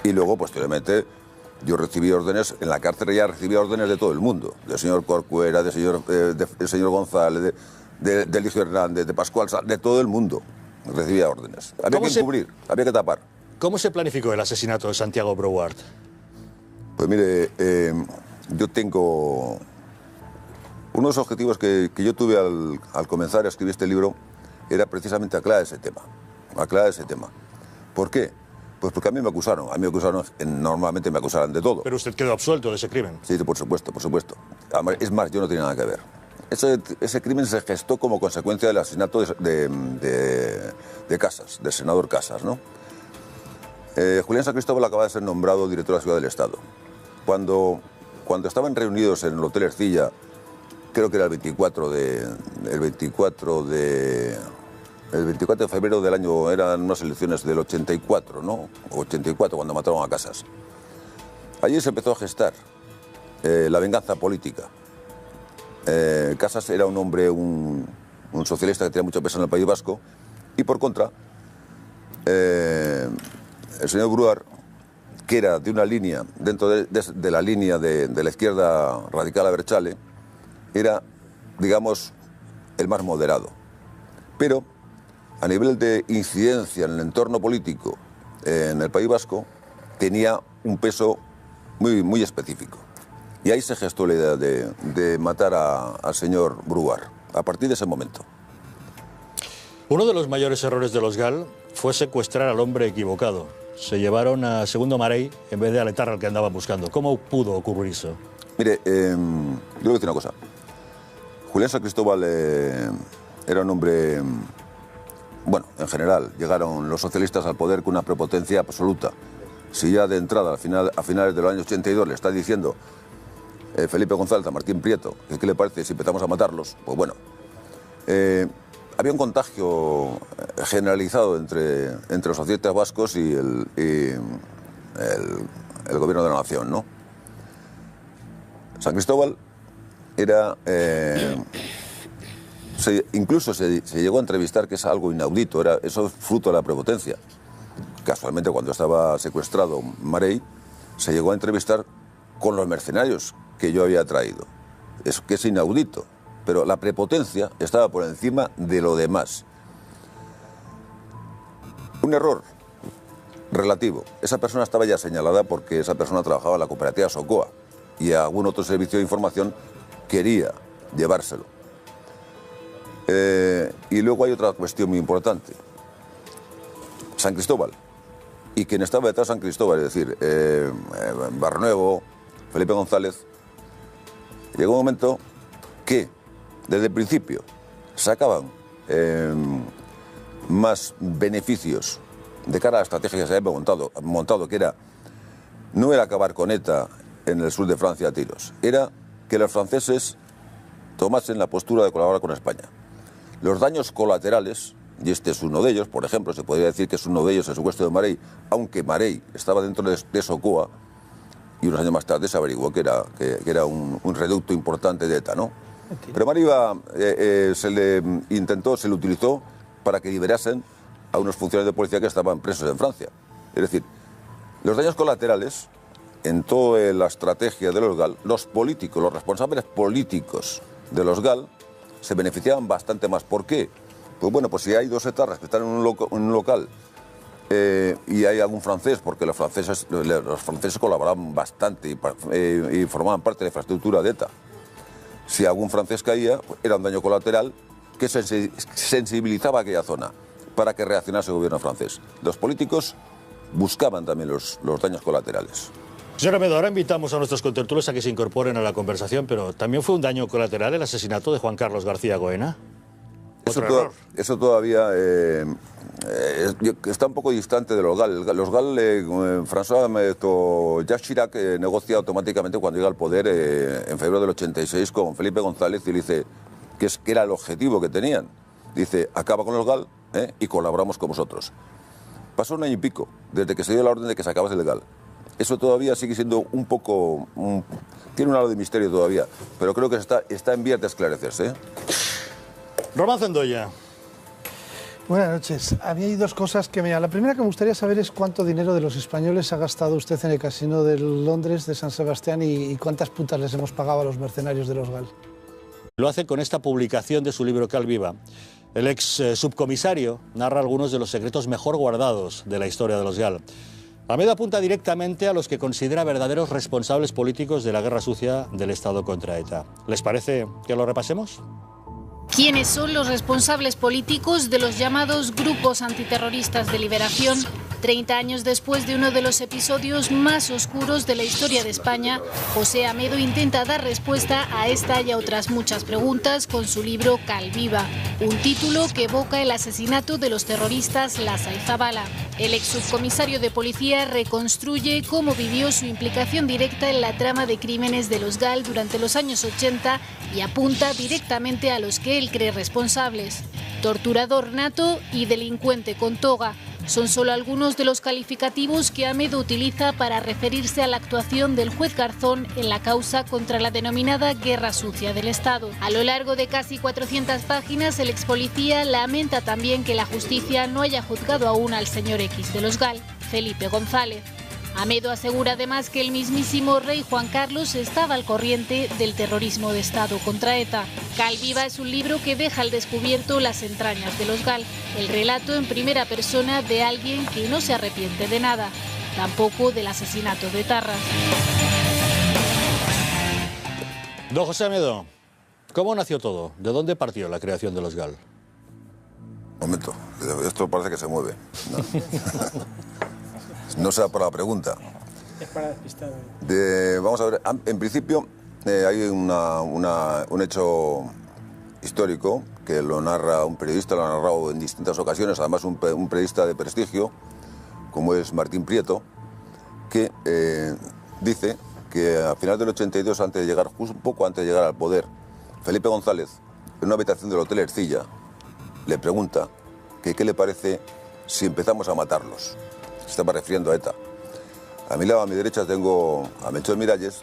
Y luego, posteriormente, yo recibí órdenes, en la cárcel ya recibía órdenes de todo el mundo. Del señor Corcuera, del señor González, de Eligio Hernández, de Pascual, de todo el mundo recibía órdenes. Había que encubrir, había que tapar. ¿Cómo se planificó el asesinato de Santiago Brouard? Pues mire, yo tengo... Uno de los objetivos que yo tuve al comenzar a escribir este libro era precisamente aclarar ese tema. ¿Por qué? Pues porque a mí me acusaron. Normalmente me acusaran de todo. Pero usted quedó absuelto de ese crimen. Sí, por supuesto. Es más, yo no tenía nada que ver. Ese crimen se gestó como consecuencia del asesinato de Casas, del senador Casas, ¿no? Julián San Cristóbal acaba de ser nombrado director de la Seguridad del Estado. Cuando estaban reunidos en el Hotel Ercilla, creo que era el 24 de febrero del año, eran unas elecciones del 84, ¿no? 84, cuando mataron a Casas. Allí se empezó a gestar la venganza política. Casas era un hombre, un socialista que tenía mucho peso en el País Vasco, y por contra, el señor Brouard, que era de una línea, dentro de la línea de la izquierda radical Abertzale, era, digamos, el más moderado. Pero a nivel de incidencia en el entorno político en el País Vasco, tenía un peso muy, muy específico. Y ahí se gestó la idea de matar al señor Brouard, a partir de ese momento. Uno de los mayores errores de los GAL fue secuestrar al hombre equivocado. Se llevaron a Segundo Marey en vez de a Letarra, al que andaban buscando. ¿Cómo pudo ocurrir eso? Mire, yo le voy a decir una cosa. Julián San Cristóbal era un hombre... Bueno, en general, llegaron los socialistas al poder con una prepotencia absoluta. Si ya de entrada, a finales de los años 82, le está diciendo Felipe González a Martín Prieto que qué le parece si empezamos a matarlos, pues bueno, había un contagio generalizado entre los socialistas vascos y el gobierno de la nación, ¿no? San Cristóbal era... incluso se llegó a entrevistar, que es algo inaudito, eso es fruto de la prepotencia. Casualmente, cuando estaba secuestrado Marey, se llegó a entrevistar con los mercenarios que yo había traído. Es que es inaudito, pero la prepotencia estaba por encima de lo demás. Un error relativo. Esa persona estaba ya señalada porque esa persona trabajaba en la cooperativa Socoa y algún otro servicio de información quería llevárselo. Y luego hay otra cuestión muy importante. San Cristóbal y quien estaba detrás de San Cristóbal, es decir, Barnuevo, Felipe González, llegó un momento que desde el principio sacaban más beneficios de cara a la estrategia que se había montado, que no era acabar con ETA en el sur de Francia a tiros, era que los franceses tomasen la postura de colaborar con España. Los daños colaterales, y este es uno de ellos, por ejemplo, se podría decir que es uno de ellos el secuestro de Marey, aunque Marey estaba dentro de Socoa, y unos años más tarde se averiguó que era un reducto importante de ETA, ¿no? Pero Marey se le utilizó para que liberasen a unos funcionarios de policía que estaban presos en Francia. Es decir, los daños colaterales, en toda la estrategia de los GAL, los políticos, los responsables políticos de los GAL, se beneficiaban bastante más. ¿Por qué? Pues bueno, pues si hay dos etarras que están en un local y hay algún francés, porque los franceses colaboraban bastante y formaban parte de la infraestructura de ETA. Si algún francés caía, pues era un daño colateral que sensibilizaba a aquella zona para que reaccionase el gobierno francés. Los políticos buscaban también los daños colaterales. Señor Amedo, ahora invitamos a nuestros contertulios a que se incorporen a la conversación, pero también fue un daño colateral el asesinato de Juan Carlos García Goena. Eso todavía está un poco distante de los GAL. Los GAL, Jacques Chirac negocia automáticamente cuando llega al poder en febrero del 86 con Felipe González y le dice que era el objetivo que tenían. Dice, acaba con los GAL y colaboramos con vosotros. Pasó un año y pico desde que se dio la orden de que se acabase el GAL. Eso todavía sigue siendo un poco... tiene un halo de misterio todavía, pero creo que está en vías de esclarecerse. Román Zendoya. Buenas noches. A mí hay dos cosas que la primera que me gustaría saber es cuánto dinero de los españoles ha gastado usted en el casino de Londres, de San Sebastián, y cuántas putas les hemos pagado a los mercenarios de los GAL. Lo hace con esta publicación de su libro Cal Viva. El ex subcomisario narra algunos de los secretos mejor guardados de la historia de los GAL. Amedo apunta directamente a los que considera verdaderos responsables políticos de la guerra sucia del Estado contra ETA. ¿Les parece que lo repasemos? ¿Quiénes son los responsables políticos de los llamados grupos antiterroristas de liberación? 30 años después de uno de los episodios más oscuros de la historia de España, José Amedo intenta dar respuesta a esta y a otras muchas preguntas con su libro Cal Viva, un título que evoca el asesinato de los terroristas Lasa y Zabala. El ex subcomisario de policía reconstruye cómo vivió su implicación directa en la trama de crímenes de los GAL durante los años 80 y apunta directamente a los que él cree responsables. Torturador nato y delincuente con toga son solo algunos de los calificativos que Amedo utiliza para referirse a la actuación del juez Garzón en la causa contra la denominada guerra sucia del Estado. A lo largo de casi 400 páginas, el expolicía lamenta también que la justicia no haya juzgado aún al señor X de los GAL, Felipe González. Amedo asegura además que el mismísimo rey Juan Carlos estaba al corriente del terrorismo de Estado contra ETA. Cal Viva es un libro que deja al descubierto las entrañas de los GAL, el relato en primera persona de alguien que no se arrepiente de nada, tampoco del asesinato de Tarras. Don José Amedo, ¿cómo nació todo? ¿De dónde partió la creación de los GAL? Momento, esto parece que se mueve. No sea para la pregunta. Es para despistar. Vamos a ver, en principio hay un hecho histórico que lo narra un periodista, lo ha narrado en distintas ocasiones, además un periodista de prestigio, como es Martín Prieto, que dice que a final del 82, antes de llegar, justo un poco antes de llegar al poder, Felipe González, en una habitación del Hotel Ercilla, le pregunta que qué le parece si empezamos a matarlos. Se estaba refiriendo a ETA. A mi lado, a mi derecha, tengo a Melchor Miralles,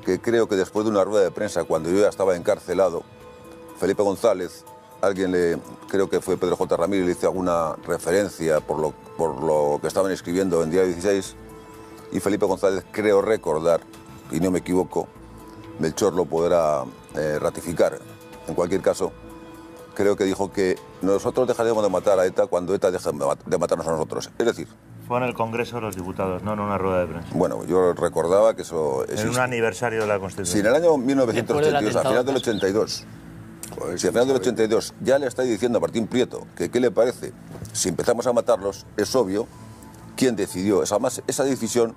que creo que después de una rueda de prensa, cuando yo ya estaba encarcelado, Felipe González, creo que fue Pedro J. Ramírez, le hizo alguna referencia por lo que estaban escribiendo en Diario 16, y Felipe González, creo recordar, y no me equivoco, Melchor lo podrá ratificar. En cualquier caso, creo que dijo que nosotros dejaremos de matar a ETA cuando ETA deje de matarnos a nosotros. Es decir... Fue en el Congreso de los Diputados, no en una rueda de prensa. Bueno, yo recordaba que eso existe. En un aniversario de la Constitución. Si en el año 1982, a final del 82, si a final del 82 ya le está diciendo a Martín Prieto que qué le parece si empezamos a matarlos, es obvio quién decidió. Además, esa decisión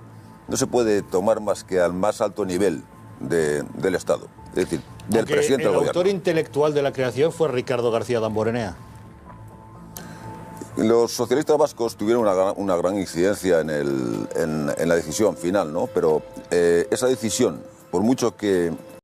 no se puede tomar más que al más alto nivel del Estado, es decir, del presidente del gobierno. El autor intelectual de la creación fue Ricardo García Damborenea. Los socialistas vascos tuvieron una gran incidencia en la decisión final, ¿no? Pero esa decisión, por mucho que